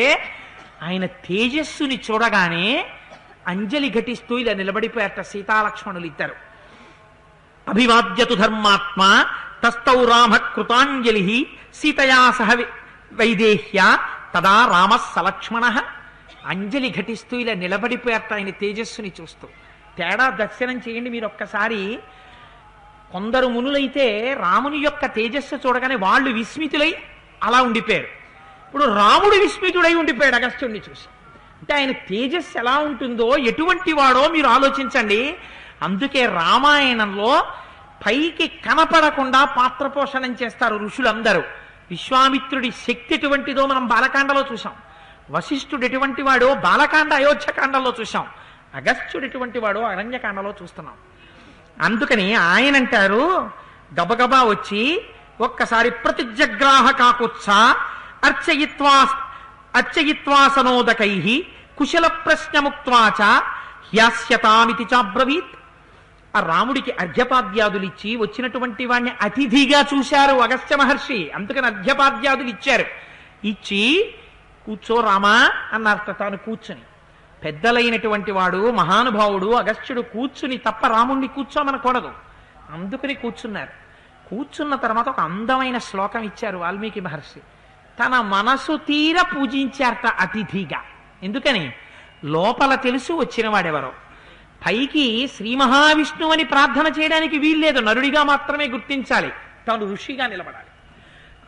ఆయన తేజస్సుని చూడగానే అంజలి ఘటిస్తూ ఇలా నిలబడిపోయారట సీతాలక్ష్మణులు ఇద్దరు. అభివాద్యతు ధర్మాత్మ తస్తౌ రామ కృతాంజలి సీతయా సహ వైదేహ్య తదా రామ సలక్ష్మణ. అంజలి ఘటిస్తూ ఇలా నిలబడిపోయారట ఆయన తేజస్సుని చూస్తూ. తేడా దర్శనం చేయండి మీరు ఒక్కసారి. కొందరు మునులైతే రాముని యొక్క తేజస్సు చూడగానే వాళ్ళు విస్మితులై అలా ఉండిపోయారు. ఇప్పుడు రాముడు విస్మితుడై ఉండిపోయాడు అగస్త్యుడిని చూసి. అంటే ఆయన తేజస్సు ఎలా ఉంటుందో ఎటువంటి వాడో మీరు ఆలోచించండి. అందుకే రామాయణంలో పైకి కనపడకుండా పాత్రపోషణం చేస్తారు ఋషులందరూ. విశ్వామిత్రుడి శక్తి ఎటువంటిదో మనం బాలకాండలో చూసాం. వశిష్ఠుడు ఎటువంటి వాడో బాలకాండ అయోధ్యకాండలో చూసాం. అగస్త్యుడు ఎటువంటి వాడో అరణ్యకాండలో చూస్తున్నాం. అందుకని ఆయన అంటారు గబగబా వచ్చి ఒక్కసారి ప్రతిజగ్రాహ కాకుత్స అర్చయిత్వాసనోదకై కుశల ప్రశ్నముక్త్వాచ హ్యాస్యతామితి చాబ్రవీత్. ఆ రాముడికి అర్ఘ్యపాద్యాదులిచ్చి వచ్చినటువంటి వాడిని అతిథిగా చూశారు అగస్త్య మహర్షి. అందుకని అర్ఘ్యపాద్యాదులు ఇచ్చారు. ఇచ్చి కూర్చో రామా అన్నారట. తాను కూర్చుని, పెద్దలైనటువంటి వాడు మహానుభావుడు అగస్త్యుడు కూర్చుని తప్ప రాముణ్ణి కూర్చోమనకూడదు. అందుకని కూర్చున్నారు. కూర్చున్న తర్వాత ఒక అందమైన శ్లోకం ఇచ్చారు వాల్మీకి మహర్షి. తన మనసు తీర పూజించారట అతిథిగా. ఎందుకని? లోపల తెలుసు వచ్చిన వాడెవరో. పైకి శ్రీ మహావిష్ణువు అని ప్రార్థన చేయడానికి వీల్లేదు, నరుడిగా మాత్రమే గుర్తించాలి, తాను ఋషిగా నిలబడాలి.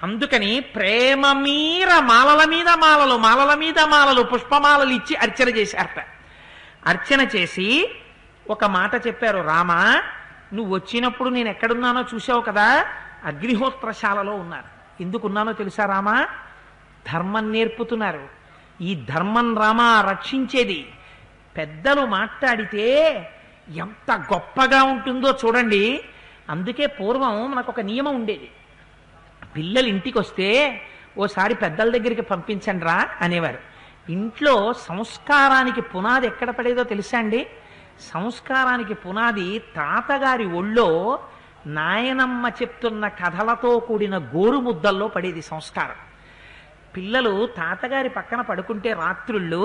అందుకని ప్రేమ మీర మాలల మీద మాలలు, మాలల మీద మాలలు, పుష్పమాలలు ఇచ్చి అర్చన చేశారట. అర్చన చేసి ఒక మాట చెప్పారు. రామా, నువ్వు వచ్చినప్పుడు నేను ఎక్కడున్నానో చూసావు కదా, అగ్నిహోత్రశాలలో ఉన్నాను. ఎందుకున్నానో తెలుసా రామా? ధర్మం నేర్పుతున్నారు. ఈ ధర్మం రామా రక్షించేది. పెద్దలు మాట్లాడితే ఎంత గొప్పగా ఉంటుందో చూడండి. అందుకే పూర్వం మనకు ఒక నియమం ఉండేది. పిల్లలు ఇంటికి వస్తే ఓసారి పెద్దల దగ్గరికి పంపించండి రా అనేవారు. ఇంట్లో సంస్కారానికి పునాది ఎక్కడ పడేదో తెలుసా అండి? సంస్కారానికి పునాది తాతగారి ఒళ్ళో నాయనమ్మ చెప్తున్న కథలతో కూడిన గోరు ముద్దల్లో పడేది సంస్కారం. పిల్లలు తాతగారి పక్కన పడుకుంటే రాత్రుళ్ళు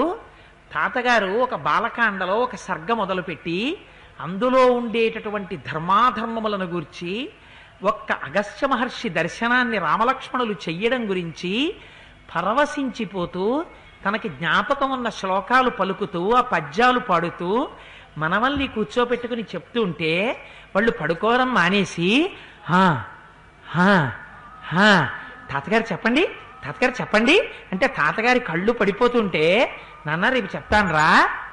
తాతగారు ఒక బాలకాండలో ఒక సర్గ మొదలుపెట్టి అందులో ఉండేటటువంటి ధర్మాధర్మములను గూర్చి, ఒక్క అగస్త్య మహర్షి దర్శనాన్ని రామలక్ష్మణులు చెయ్యడం గురించి పరవశించిపోతూ తనకి జ్ఞాపకం ఉన్న శ్లోకాలు పలుకుతూ ఆ పద్యాలు పాడుతూ మనవల్ని కూర్చోపెట్టుకుని చెప్తూ ఉంటే వాళ్ళు పడుకోవడం మానేసి తాతగారు చెప్పండి, తాతగారు చెప్పండి అంటే తాతగారి కళ్ళు పడిపోతుంటే, నాన్న రేపు చెప్తాను రా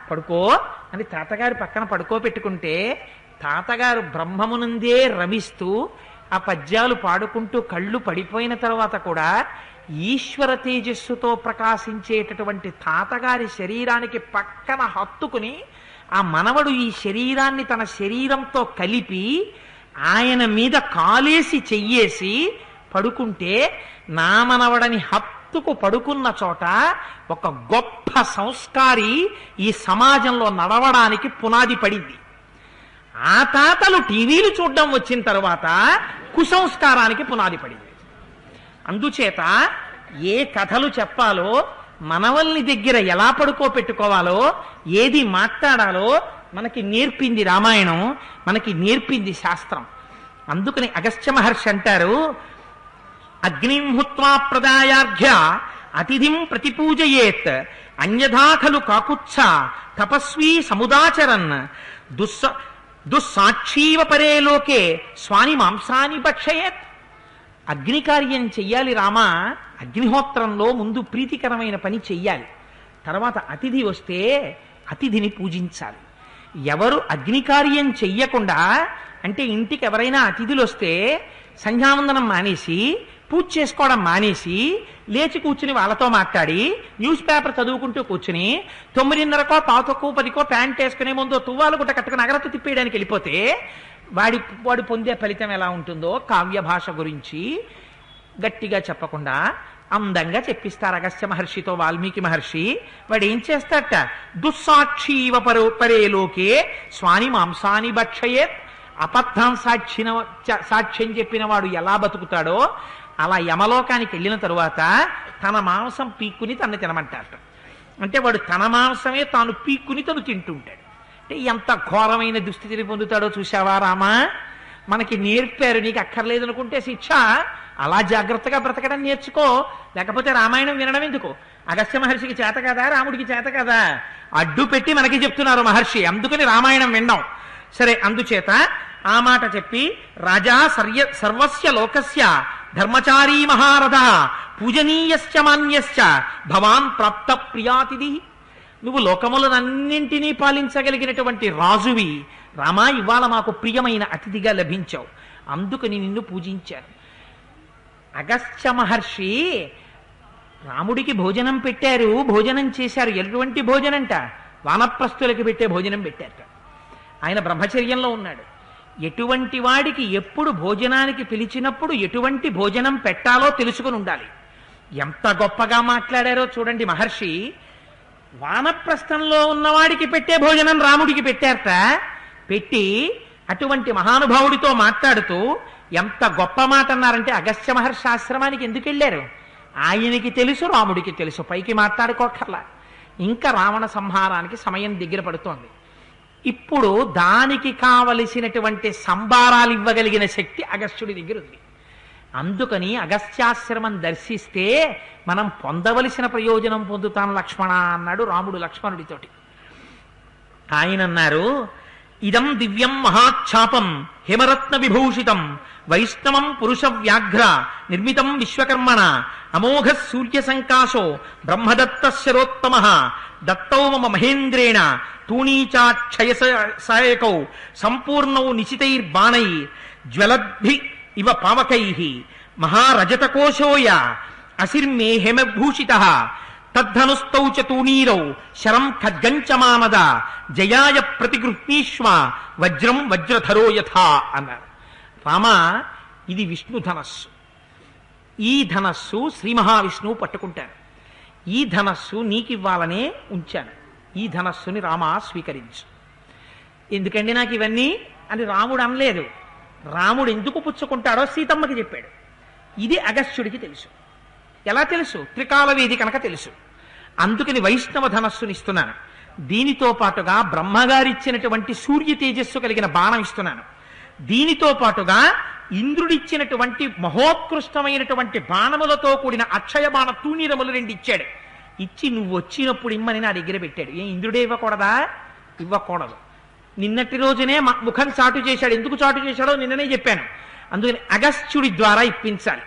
పడుకో అని తాతగారి పక్కన పడుకోపెట్టుకుంటే తాతగారు బ్రహ్మమునందే రమిస్తూ ఆ పద్యాలు పాడుకుంటూ కళ్ళు పడిపోయిన తర్వాత కూడా ఈశ్వర తేజస్సుతో ప్రకాశించేటటువంటి తాతగారి శరీరానికి పక్కన హత్తుకుని ఆ మనవడు ఈ శరీరాన్ని తన శరీరంతో కలిపి ఆయన మీద కాలేసి చెయ్యేసి పడుకుంటే నా మనవడని హత్తుకు పడుకున్న చోట ఒక గొప్ప సంస్కారి ఈ సమాజంలో నడవడానికి పునాది పడింది. ఆ తాతలు టీవీలు చూడడం వచ్చిన తర్వాత కుసంస్కారానికి పునాది పడింది. అందుచేత ఏ కథలు చెప్పాలో, మనవల్ని దగ్గర ఎలా పడుకోపెట్టుకోవాలో, ఏది మాట్లాడాలో మనకి నేర్పింది రామాయణం, మనకి నేర్పింది శాస్త్రం. అందుకని అగస్త్య మహర్షి అంటారు, అగ్నిం హుత్వా ప్రదాయార్ఘ్య అతిథిం ప్రతిపూజయేత్ అన్యథా ఖలు కాకుత్స తపస్వీ సముదాచరన్ దుస్సాక్షీవ పరే లోకే స్వాని మాంసాని భక్షయేత్. అగ్నికార్యం చెయ్యాలి రామా, అగ్నిహోత్రంలో ముందు ప్రీతికరమైన పని చెయ్యాలి. తర్వాత అతిథి వస్తే అతిథిని పూజించాలి. ఎవరు అగ్నికార్యం చెయ్యకుండా, అంటే ఇంటికి ఎవరైనా అతిథులు వస్తే సంధ్యావందనం మానేసి, పూజ చేసుకోవడం మానేసి, లేచి కూర్చుని వాళ్ళతో మాట్లాడి న్యూస్ పేపర్ చదువుకుంటూ కూర్చుని 9:30కో 9:10కో ప్యాంట్ వేసుకునే ముందు తువ్వాలు గుట్ట కట్టుకుని అగరత్తు తిప్పేయడానికి వెళ్ళిపోతే వాడు పొందే ఫలితం ఎలా ఉంటుందో కావ్య భాష గురించి గట్టిగా చెప్పకుండా అందంగా చెప్పిస్తారు అగస్త్య మహర్షితో వాల్మీకి మహర్షి. వాడు ఏం చేస్తాడట, దుస్సాక్షీవ పరేలోకే స్వాని మాంసాని భక్షయేత్. అబద్ధం సాక్ష్యం చెప్పిన వాడు ఎలా బతుకుతాడో అలా యమలోకానికి వెళ్ళిన తరువాత తన మాంసం పీక్కుని తను తినమంటాడట. అంటే వాడు తన మాంసమే తాను పీక్కుని తను తింటుంటాడు. అంటే ఎంత ఘోరమైన దుస్థితిని పొందుతాడో చూసావా రామా. మనకి నేర్పారు, నీకు అక్కర్లేదు అనుకుంటే శిక్ష, అలా జాగ్రత్తగా బ్రతకడం నేర్చుకో, లేకపోతే రామాయణం వినడం ఎందుకు. అగస్త్య మహర్షికి చేత కదా, రాముడికి చేత కదా, అడ్డు పెట్టి మనకి చెప్తున్నారు మహర్షి, అందుకని రామాయణం విన్నాం. సరే, అందుచేత ఆ మాట చెప్పి, రాజా సర్వస్య లోకస్య ధర్మచారీ మహారథ పూజనీయశ్చ మాన్యశ్చ భవాన్ ప్రాప్త ప్రియాతిథి. నువ్వు లోకములనన్నింటినీ పాలించగలిగినటువంటి రాజువి రామా, ఇవాళ మాకు ప్రియమైన అతిథిగా లభించావు, అందుకని నిన్ను పూజించాను. అగస్త్య మహర్షి రాముడికి భోజనం పెట్టారు, భోజనం చేశారు. ఎటువంటి భోజనంట, వానప్రస్థులకి పెట్టే భోజనం పెట్టారట. ఆయన బ్రహ్మచర్యంలో ఉన్నాడు. ఎటువంటి వాడికి ఎప్పుడు భోజనానికి పిలిచినప్పుడు ఎటువంటి భోజనం పెట్టాలో తెలుసుకుని ఉండాలి. ఎంత గొప్పగా మాట్లాడారో చూడండి మహర్షి. వానప్రస్థంలో ఉన్నవాడికి పెట్టే భోజనం రాముడికి పెట్టారట. పెట్టి అటువంటి మహానుభావుడితో మాట్లాడుతూ ఎంత గొప్ప మాట అన్నారంటే, అగస్త్య మహర్షి ఆశ్రమానికి ఎందుకు వెళ్ళారు ఆయనకి తెలుసు, రాముడికి తెలుసు, పైకి మాట్లాడుకోకర్లా. ఇంకా రావణ సంహారానికి సమయం దగ్గర పడుతోంది. ఇప్పుడు దానికి కావలసినటువంటి సంబారాలు ఇవ్వగలిగిన శక్తి అగస్త్యుడి దగ్గర ఉంది. అందుకని అగస్త్యాశ్రమం దర్శిస్తే మనం పొందవలసిన ప్రయోజనం పొందుతాం లక్ష్మణ అన్నాడు రాముడు లక్ష్మణుడితోటి. ఆయన అన్నారు, ఇదం దివ్యం మహాఛాపం హిమరత్న విభూషితం వైష్ణవం పురుష వ్యాఘ్ర నిర్మితం విశ్వకర్మణ అమోఘ సూర్య సంకాశో బ్రహ్మదత్త శరోత్తమ దత్తౌ మమ మహేంద్రేణ తూణీచాక్షయ సాయకౌ సంపూర్ణౌ నిశితైర్బాణై జ్వలద్భి ఇవ పావకై మహారజతకోశోయ అసిర్మే హేమభూషిత తద్ధనుస్తౌ చ తూణీరౌ శరం ఖడ్గంచ మానద జయాయ ప్రతిగృహ్ణీష్వ వజ్రం వజ్రధరో యథా అన్నారు. రామ, ఇది విష్ణు ధనస్సు. ఈ ధనస్సు శ్రీ మహావిష్ణువు పట్టుకుంటారు. ఈ ధనస్సు నీకివ్వాలనే ఉంచాను. ఈ ధనస్సుని రామ స్వీకరించు. ఎందుకండి నాకు ఇవన్నీ అని రాముడు అనలేదు. రాముడు ఎందుకు పుచ్చుకుంటాడో సీతమ్మకి చెప్పాడు. ఇది అగస్త్యుడికి తెలుసు. ఎలా తెలుసు? త్రికాల వేది కనుక తెలుసు. అందుకని వైష్ణవ ధనస్సుని ఇస్తున్నాను. దీనితో పాటుగా బ్రహ్మగారిచ్చినటువంటి సూర్య తేజస్సు కలిగిన బాణం ఇస్తున్నాను. దీనితో పాటుగా ఇంద్రుడిచ్చినటువంటి మహోత్కృష్టమైనటువంటి బాణములతో కూడిన అక్షయ బాణ తూణీరములు 2 ఇచ్చాడు. ఇచ్చి నువ్వు వచ్చినప్పుడు ఇమ్మని నా దగ్గర పెట్టాడు. ఏ ఇంద్రుడే ఇవ్వకూడదా? ఇవ్వకూడదు. నిన్నటి రోజునే ముఖం చాటు చేశాడు. ఎందుకు చాటు చేశాడో నిన్ననే చెప్పాను. అందుకని అగస్త్యుడి ద్వారా ఇప్పించాలి.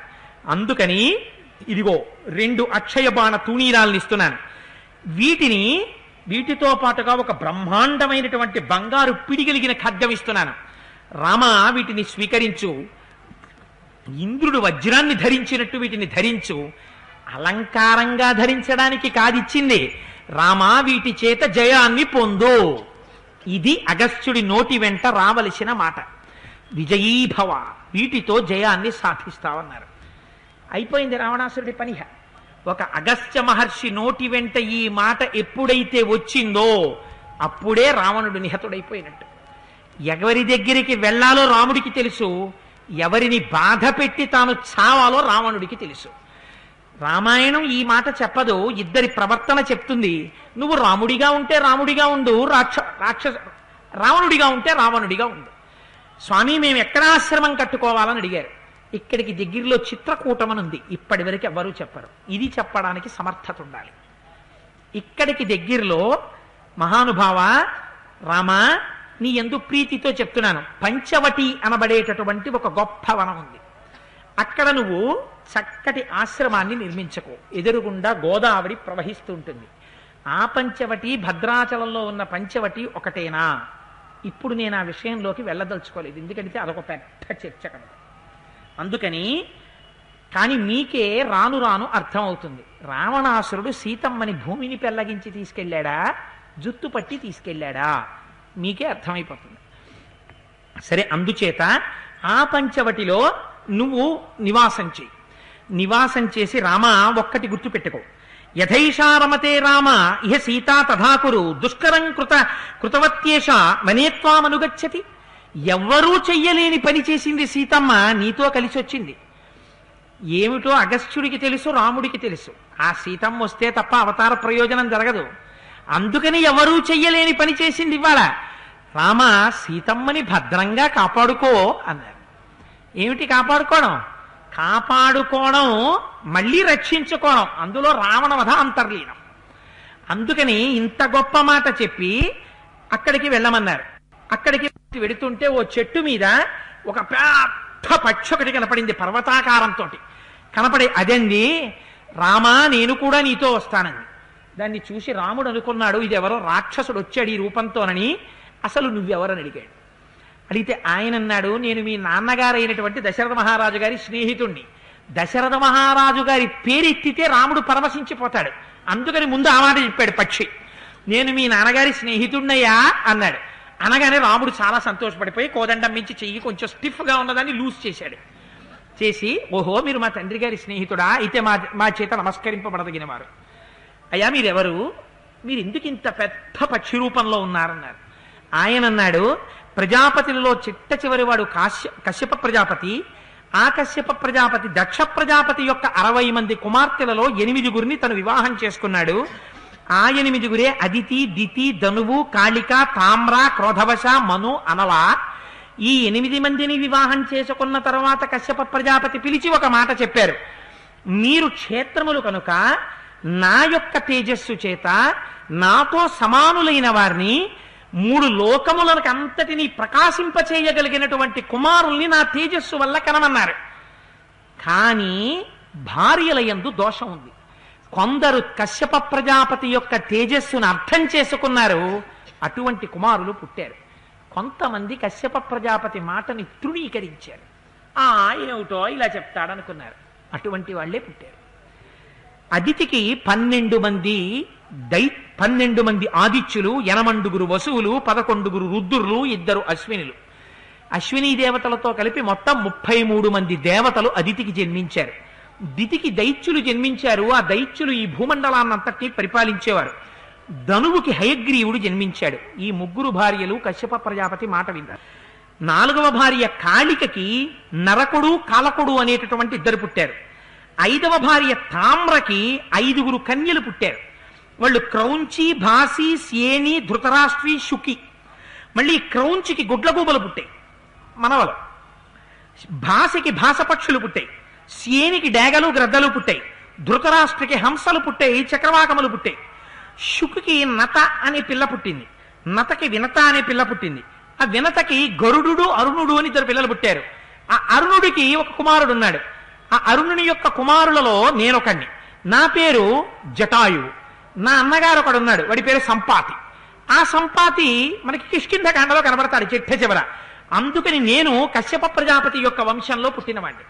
అందుకని ఇదిగో 2 అక్షయ బాణ తూణీరాలను ఇస్తున్నాను. వీటితో పాటుగా ఒక బ్రహ్మాండమైనటువంటి బంగారు పిడిగలిగిన ఖడ్గం ఇస్తున్నాను. రామ, వీటిని స్వీకరించు. ఇంద్రుడు వజ్రాన్ని ధరించినట్టు వీటిని ధరించు. అలంకారంగా ధరించడానికి కాదిచ్చింది. రామ, వీటి చేత జయాన్ని పొందు. ఇది అగస్త్యుడి నోటి వెంట రావలసిన మాట. విజయీభవ, వీటితో జయాన్ని సాధిస్తావన్నారు. అయిపోయింది రావణాసురుడి పని. ఒక అగస్త్య మహర్షి నోటి వెంట ఈ మాట ఎప్పుడైతే వచ్చిందో అప్పుడే రావణుడు నిహతుడైపోయినట్టు. ఎవరి దగ్గరికి వెళ్ళాలో రాముడికి తెలుసు, ఎవరిని బాధ పెట్టి తాను చావాలో రావణుడికి తెలుసు. రామాయణం ఈ మాట చెప్పదు, ఇద్దరి ప్రవర్తన చెప్తుంది. నువ్వు రాముడిగా ఉంటే రాముడిగా ఉండు, రావణుడిగా ఉంటే రావణుడిగా ఉండు. స్వామి మేము ఎక్కడ ఆశ్రమం కట్టుకోవాలని అడిగారు. ఇక్కడికి దగ్గరలో చిత్రకూటమని ఉంది, ఇప్పటి వరకు ఎవరూ చెప్పరు. ఇది చెప్పడానికి సమర్థత ఉండాలి. ఇక్కడికి దగ్గరలో మహానుభావ రామ, నీ యందు ప్రీతితో చెప్తున్నాను, పంచవటి అనబడేటటువంటి ఒక గొప్ప వనం ఉంది. అక్కడ నువ్వు చక్కటి ఆశ్రమాన్ని నిర్మించకు. ఎదురుగుండా గోదావరి ప్రవహిస్తూ ఉంటుంది. ఆ పంచవటి భద్రాచలంలో ఉన్న పంచవటి ఒకటేనా? ఇప్పుడు నేను ఆ విషయంలోకి వెళ్ళదలుచుకోలేదు, ఎందుకంటే అదొక పెద్ద చర్చ కనుక. అందుకని కానీ మీకే రాను రాను అర్థమవుతుంది. రావణాసురుడు సీతమ్మని భూమిని పెళ్లగించి తీసుకెళ్ళాడా, జుత్తు పట్టి తీసుకెళ్ళాడా, మీకే అర్థమైపోతుంది. సరే, అందుచేత ఆ పంచవటిలో నువ్వు నివాసం చేయి. నివాసం చేసి రామ ఒక్కటి గుర్తుపెట్టుకో, యథైషారమతే రామ ఇహ సీతా తథాకురు దుష్కరం కృతవత్యేష వనేత్వామనుగచ్చతి. ఎవ్వరూ చెయ్యలేని పని చేసింది సీతమ్మ, నీతో కలిసి వచ్చింది. ఏమిటో అగస్త్యుడికి తెలుసు, రాముడికి తెలుసు. ఆ సీతమ్మ వస్తే తప్ప అవతార ప్రయోజనం జరగదు. అందుకని ఎవరూ చెయ్యలేని పని చేసింది ఇవాళ. రామ, సీతమ్మని భద్రంగా కాపాడుకో అన్నారు. ఏమిటి కాపాడుకోవడం? కాపాడుకోవడం మళ్ళీ రక్షించుకోవడం, అందులో రావణ వధ అంతర్లీనం. అందుకని ఇంత గొప్ప మాట చెప్పి అక్కడికి వెళ్ళమన్నారు. అక్కడికి వెడుతుంటే ఓ చెట్టు మీద ఒక పెద్ద పక్షి ఒకటి కనపడింది, పర్వతాకారంతో కనపడి. అదండి రామా, నేను కూడా నీతో వస్తానని. దాన్ని చూసి రాముడు అనుకున్నాడు, ఇది ఎవరో రాక్షసుడు వచ్చాడు ఈ రూపంతోనని. అసలు నువ్వెవరని అడిగాడు. అడిగితే ఆయన అన్నాడు, నేను మీ నాన్నగారు అయినటువంటి దశరథ మహారాజు గారి స్నేహితుణ్ణి. దశరథ మహారాజు గారి పేరెత్తితే రాముడు పరవశించిపోతాడు, అందుకని ముందు ఆ మాట చెప్పాడు పక్షి. నేను మీ నాన్నగారి స్నేహితుణ్ణయ్యా అన్నాడు. అనగానే రాముడు చాలా సంతోషపడిపోయి కోదండం మించి చెయ్యి కొంచెం స్టిఫ్గా ఉన్నదాన్ని లూజ్ చేశాడు. చేసి, ఓహో మీరు మా తండ్రి గారి స్నేహితుడా, అయితే మా చేత నమస్కరింపబడదగిన వారు. అయ్యా మీరెవరు, మీరు ఎందుకు ఇంత పెద్ద పక్షి రూపంలో ఉన్నారన్నారు. ఆయన అన్నాడు, ప్రజాపతిలో చిట్ట చివరి వాడు కశ్యప ప్రజాపతి. ఆ కశ్యప ప్రజాపతి దక్ష ప్రజాపతి యొక్క 60 మంది కుమార్తెలలో 8గురిని తను వివాహం చేసుకున్నాడు. ఆ 8గురే అదితి, దితి, ధనువు, కాళిక, తామ్ర, క్రోధవశ, మను, అనల. ఈ 8 మందిని వివాహం చేసుకున్న తర్వాత కశ్యప ప్రజాపతి పిలిచి ఒక మాట చెప్పారు, మీరు క్షేత్రములు కనుక నా యొక్క తేజస్సు చేత నాతో సమానులైన వారిని 3 లోకములకు అంతటినీ ప్రకాశింపచేయగలిగినటువంటి కుమారుల్ని నా తేజస్సు వల్ల కనమన్నారు. కానీ భార్యల యందు దోషం ఉంది. కొందరు కశ్యప ప్రజాపతి యొక్క తేజస్సును అర్థం చేసుకున్నారు, అటువంటి కుమారులు పుట్టారు. కొంతమంది కశ్యప ప్రజాపతి మాటని తృణీకరించారు. ఏమిటో ఇలా చెప్తాడనుకున్నారు, అటువంటి వాళ్లే పుట్టారు. అదితికి 12 మంది ఆదిత్యులు, 8 వసువులు, 11 రుద్రులు, 2 అశ్వినులు. అశ్విని దేవతలతో కలిపి మొత్తం 33 మంది దేవతలు అదితికి జన్మించారు. దితికి దైత్యులు జన్మించారు. ఆ దైత్యులు ఈ భూమండలాన్నంతటినీ పరిపాలించేవారు. ధనువుకి హయగ్రీవుడు జన్మించాడు. ఈ 3 భార్యలు కశ్యప ప్రజాపతి మాట విన్నారు. 4వ భార్య కాళికకి నరకుడు, కాలకుడు అనేటటువంటి 2 పుట్టారు. 5వ భార్య తామ్రకి 5 కన్యలు పుట్టారు. వాళ్ళు క్రౌంచి, భాసి, సేని, ధృతరాష్ట్రి, శుకి. మళ్ళీ క్రౌంచికి గుడ్లగూబలు పుట్టాయి, మనవలు. భాసికి భాసపక్షులు పుట్టాయి. సేనికి డేగలు, గ్రద్దలు పుట్టాయి. ధృతరాష్ట్రకి హంసలు పుట్టాయి, చక్రవాకములు పుట్టాయి. శుకుకి నత అనే పిల్ల పుట్టింది. నతకి వినత అనే పిల్ల పుట్టింది. ఆ వినతకి గరుడు, అరుణుడు అని 2 పిల్లలు పుట్టారు. ఆ అరుణుడికి ఒక కుమారుడు ఉన్నాడు. ఆ అరుణుని యొక్క కుమారులలో నేనొకడిని. నా పేరు జటాయువు. నా అన్నగారు ఒకడు ఉన్నాడు, వాడి పేరు సంపాతి. ఆ సంపాతి మనకి కిష్కింధకాండలో కనబడతాడు చిట్ట చివర. అందుకని నేను కశ్యప ప్రజాపతి యొక్క వంశంలో పుట్టినవాడిని.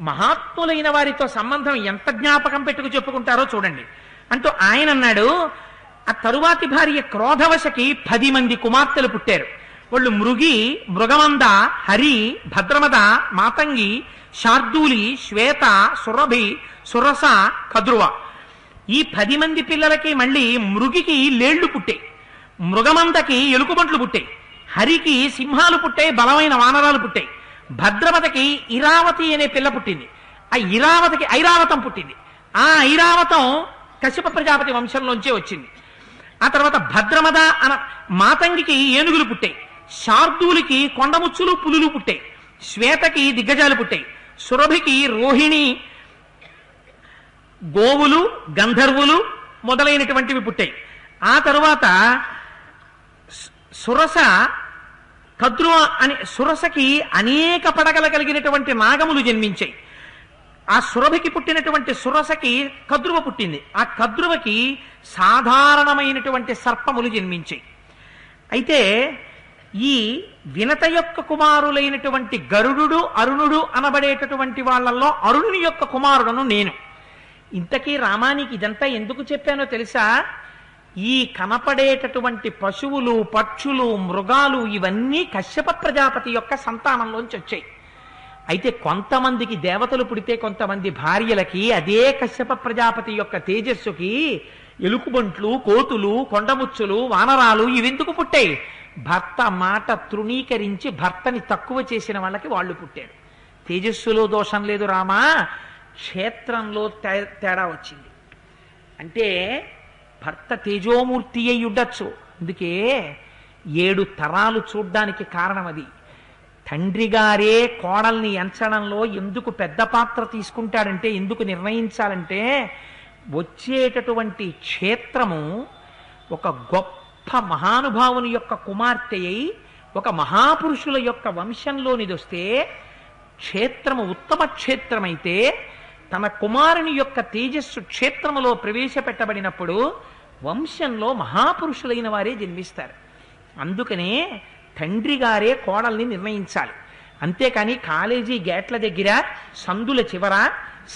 మహాత్ములైన వారితో సంబంధం ఎంత జ్ఞాపకం పెట్టుకు చెప్పుకుంటారో చూడండి అంటూ ఆయన అన్నాడు. ఆ తరువాతి భార్య క్రోధవశకి 10 మంది కుమార్తెలు పుట్టారు. వాళ్ళు మృగి, మృగమంద, హరి, భద్రమద, మాతంగి, శార్దూలి, శ్వేత, సురభి, సురస, కద్రువ. ఈ 10 మంది పిల్లలకి మళ్ళీ మృగికి లేళ్లు పుట్టాయి, మృగమందకి ఎలుకబంట్లు పుట్టాయి, హరికి సింహాలు పుట్టాయి, బలమైన వానరాలు పుట్టాయి. భద్రమతకి ఇరావతి అనే పిల్ల పుట్టింది. ఆ ఇరావతికి ఐరావతం పుట్టింది. ఆ ఐరావతం కశ్యప ప్రజాపతి వంశంలోంచే వచ్చింది. ఆ తర్వాత భద్రమద మాతంగికి ఏనుగులు పుట్టాయి. శార్దూలికి కొండముచ్చులు పులులు పుట్టాయి. శ్వేతకి దిగ్గజాలు పుట్టాయి. సురభికి రోహిణి గోవులు గంధర్వులు మొదలైనటువంటివి పుట్టాయి. ఆ తరువాత సురస కద్రువ అని సురసకి అనేక పడగల కలిగినటువంటి నాగములు జన్మించాయి. ఆ సురభికి పుట్టినటువంటి సురసకి కద్రువ పుట్టింది. ఆ కద్రువకి సాధారణమైనటువంటి సర్పములు జన్మించాయి. అయితే ఈ వినత యొక్క కుమారులైనటువంటి గరుడు అరుణుడు అనబడేటటువంటి వాళ్ళల్లో అరుణుని యొక్క కుమారుడను నేను. ఇంతకీ రామానికి ఇదంతా ఎందుకు చెప్పానో తెలుసా? ఈ కనపడేటటువంటి పశువులు పక్షులు మృగాలు ఇవన్నీ కశ్యప ప్రజాపతి యొక్క సంతానంలోంచి వచ్చాయి. అయితే కొంతమందికి దేవతలు పుడితే కొంతమంది భార్యలకి అదే కశ్యప ప్రజాపతి యొక్క తేజస్సుకి ఎలుకుబంట్లు కోతులు కొండముచ్చులు వానరాలు ఇవెందుకు పుట్టాయి? భర్త మాట తృణీకరించి భర్తని తక్కువ చేసిన వాళ్ళకి వాళ్ళు పుట్టారు. తేజస్సులో దోషం లేదు రామా, క్షేత్రంలో తేడా వచ్చింది. అంటే భర్త తేజోమూర్తి అయి ఉండొచ్చు, అందుకే 7 తరాలు చూడ్డానికి కారణం అది. తండ్రి గారే కోడల్ని ఎంచడంలో ఎందుకు పెద్ద పాత్ర తీసుకుంటాడంటే, ఎందుకు నిర్ణయించాలంటే, వచ్చేటటువంటి క్షేత్రము ఒక గొప్ప మహానుభావుని యొక్క కుమార్తె అయి ఒక మహాపురుషుల యొక్క వంశంలోనిదొస్తే, క్షేత్రము ఉత్తమ క్షేత్రమైతే తన కుమారుని యొక్క తేజస్సు క్షేత్రములో ప్రవేశపెట్టబడినప్పుడు వంశంలో మహాపురుషులైన వారే జన్మిస్తారు. అందుకనే తండ్రి గారే కోడల్ని నిర్ణయించాలి. అంతేకాని కాలేజీ గేట్ల దగ్గర సందుల చివర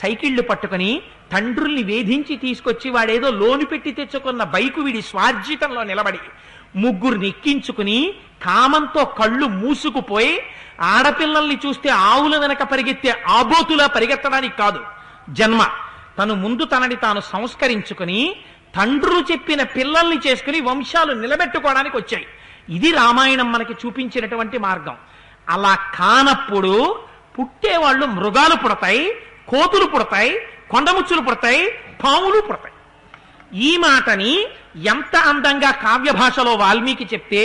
సైకిళ్లు పట్టుకుని తండ్రుల్ని వేధించి తీసుకొచ్చి వాడేదో లోను పెట్టి తెచ్చుకున్న బైకు వీడి స్వార్జితంలో నిలబడి ముగ్గురిని ఎక్కించుకుని కామంతో కళ్ళు మూసుకుపోయి ఆడపిల్లల్ని చూస్తే ఆవుల వెనక పరిగెత్తే ఆబోతులా పరిగెత్తడానికి కాదు జన్మ. తను ముందు తనని తాను సంస్కరించుకుని తండ్రులు చెప్పిన పిల్లల్ని చేసుకుని వంశాలు నిలబెట్టుకోవడానికి వచ్చాయి. ఇది రామాయణం మనకి చూపించినటువంటి మార్గం. అలా కానప్పుడు పుట్టేవాళ్ళు మృగాలు పుడతాయి, కోతులు పుడతాయి, కొండముచ్చులు పుడతాయి, పాములు పుడతాయి. ఈ మాటని ఎంత అందంగా కావ్య భాషలో వాల్మీకి చెప్తే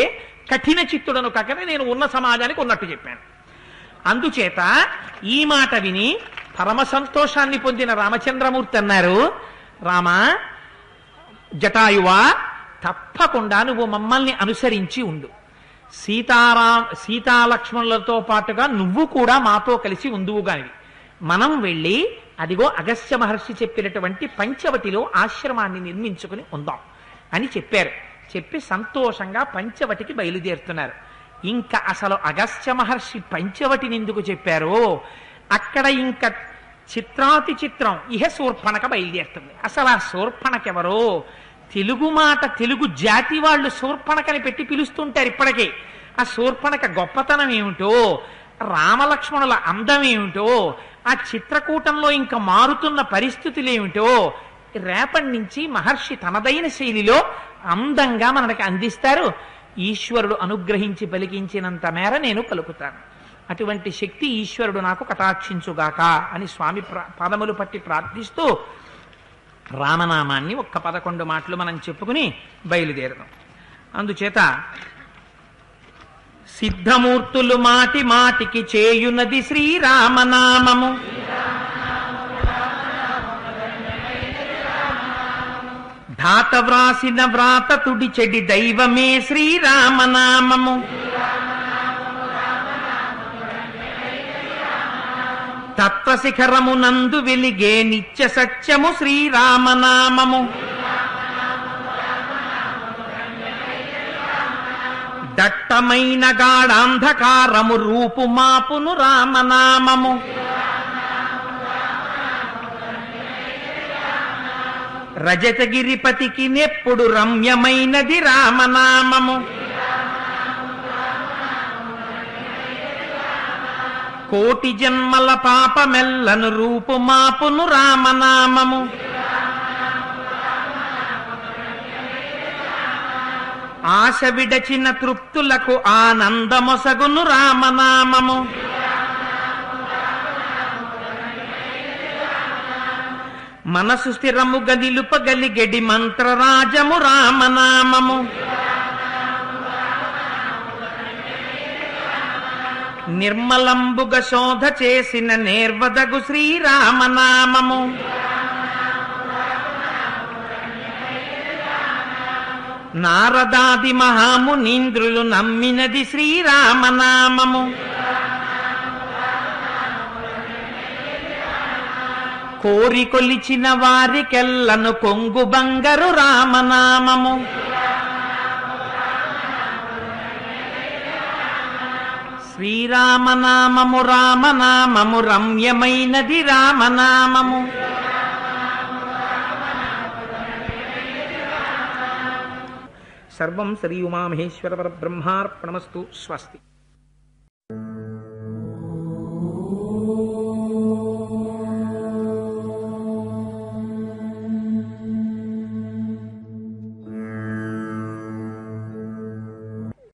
కఠిన చిత్తుడను కాకనే నేను ఉన్న సమాజానికి ఉన్నట్టు చెప్పాను. అందుచేత ఈ మాట విని పరమ సంతోషాన్ని పొందిన రామచంద్రమూర్తి అన్నారు, రామా జటాయువా, తప్పకుండా నువ్వు మమ్మల్ని అనుసరించి ఉండు. సీతాలక్ష్మణులతో పాటుగా నువ్వు కూడా మాతో కలిసి ఉందువుగానివి. మనం వెళ్ళి అదిగో అగస్త్య మహర్షి చెప్పినటువంటి పంచవటిలో ఆశ్రమాన్ని నిర్మించుకుని ఉందాం అని చెప్పారు. చెప్పి సంతోషంగా పంచవటికి బయలుదేరుతున్నారు. ఇంకా అసలు అగస్త్య మహర్షి పంచవటిని ఎందుకు చెప్పారో అక్కడ ఇంకా చిత్రాతి చిత్రం ఇహ శూర్పణక బయలుదేరుతుంది. అసలు ఆ శూర్పణకెవరో తెలుగు మాట తెలుగు జాతి వాళ్ళు శూర్పణకని పెట్టి పిలుస్తుంటారు ఇప్పటికే. ఆ శూర్పణక గొప్పతనం ఏమిటో, రామలక్ష్మణుల అందం ఏమిటో, ఆ చిత్రకూటంలో ఇంకా మారుతున్న పరిస్థితులు ఏమిటో రేపటి నుంచి మహర్షి తనదైన శైలిలో అందంగా మనకి అందిస్తారు. ఈశ్వరుడు అనుగ్రహించి పలికించినంత మేర నేను పలుకుతాను. అటువంటి శక్తి ఈశ్వరుడు నాకు కటాక్షించుగాక అని స్వామి పాదములు పట్టి ప్రార్థిస్తూ రామనామాన్ని 11 మాటలు మనం చెప్పుకుని బయలుదేరదాం. అందుచేత సిద్ధమూర్తులు మాటి మాటికి చేయునది శ్రీరామనామము, ధాత వ్రాసిన వ్రాత తుడి చెడి దైవమే శ్రీరామనామము, తత్వశిఖరమునందు వెలిగే నిత్య సత్యము శ్రీరామనామము, దట్టమైన గాఢాంధకారము రూపు మాపును రామనామము, రజతగిరిపతికి నెప్పుడు రమ్యమైనది రామనామము, కోటి జన్మల పాపమెల్లను రూపు మాపును రామనామము, ఆశ విడచిన తృప్తులకు ఆనందమొసగును రామనామము. మనసు స్థిరముగా నిలుపగలిగెడి మంత్రరాజము రామనామము. నిర్మలంబుగా శోధ చేసిన నేర్వదగు శ్రీరామనామము. నారదాది మహామునీంద్రులు నమ్మినది శ్రీరామనామము. కోరి కొలిచిన వారికెల్లను కొంగు బంగరు రామనామము. శ్రీరామనామము రామనామము రమ్యమైనది రామనామము. సర్వం శ్రీ ఉమామహేశ్వర పరబ్రహ్మార్పణమస్తు. స్వస్తి.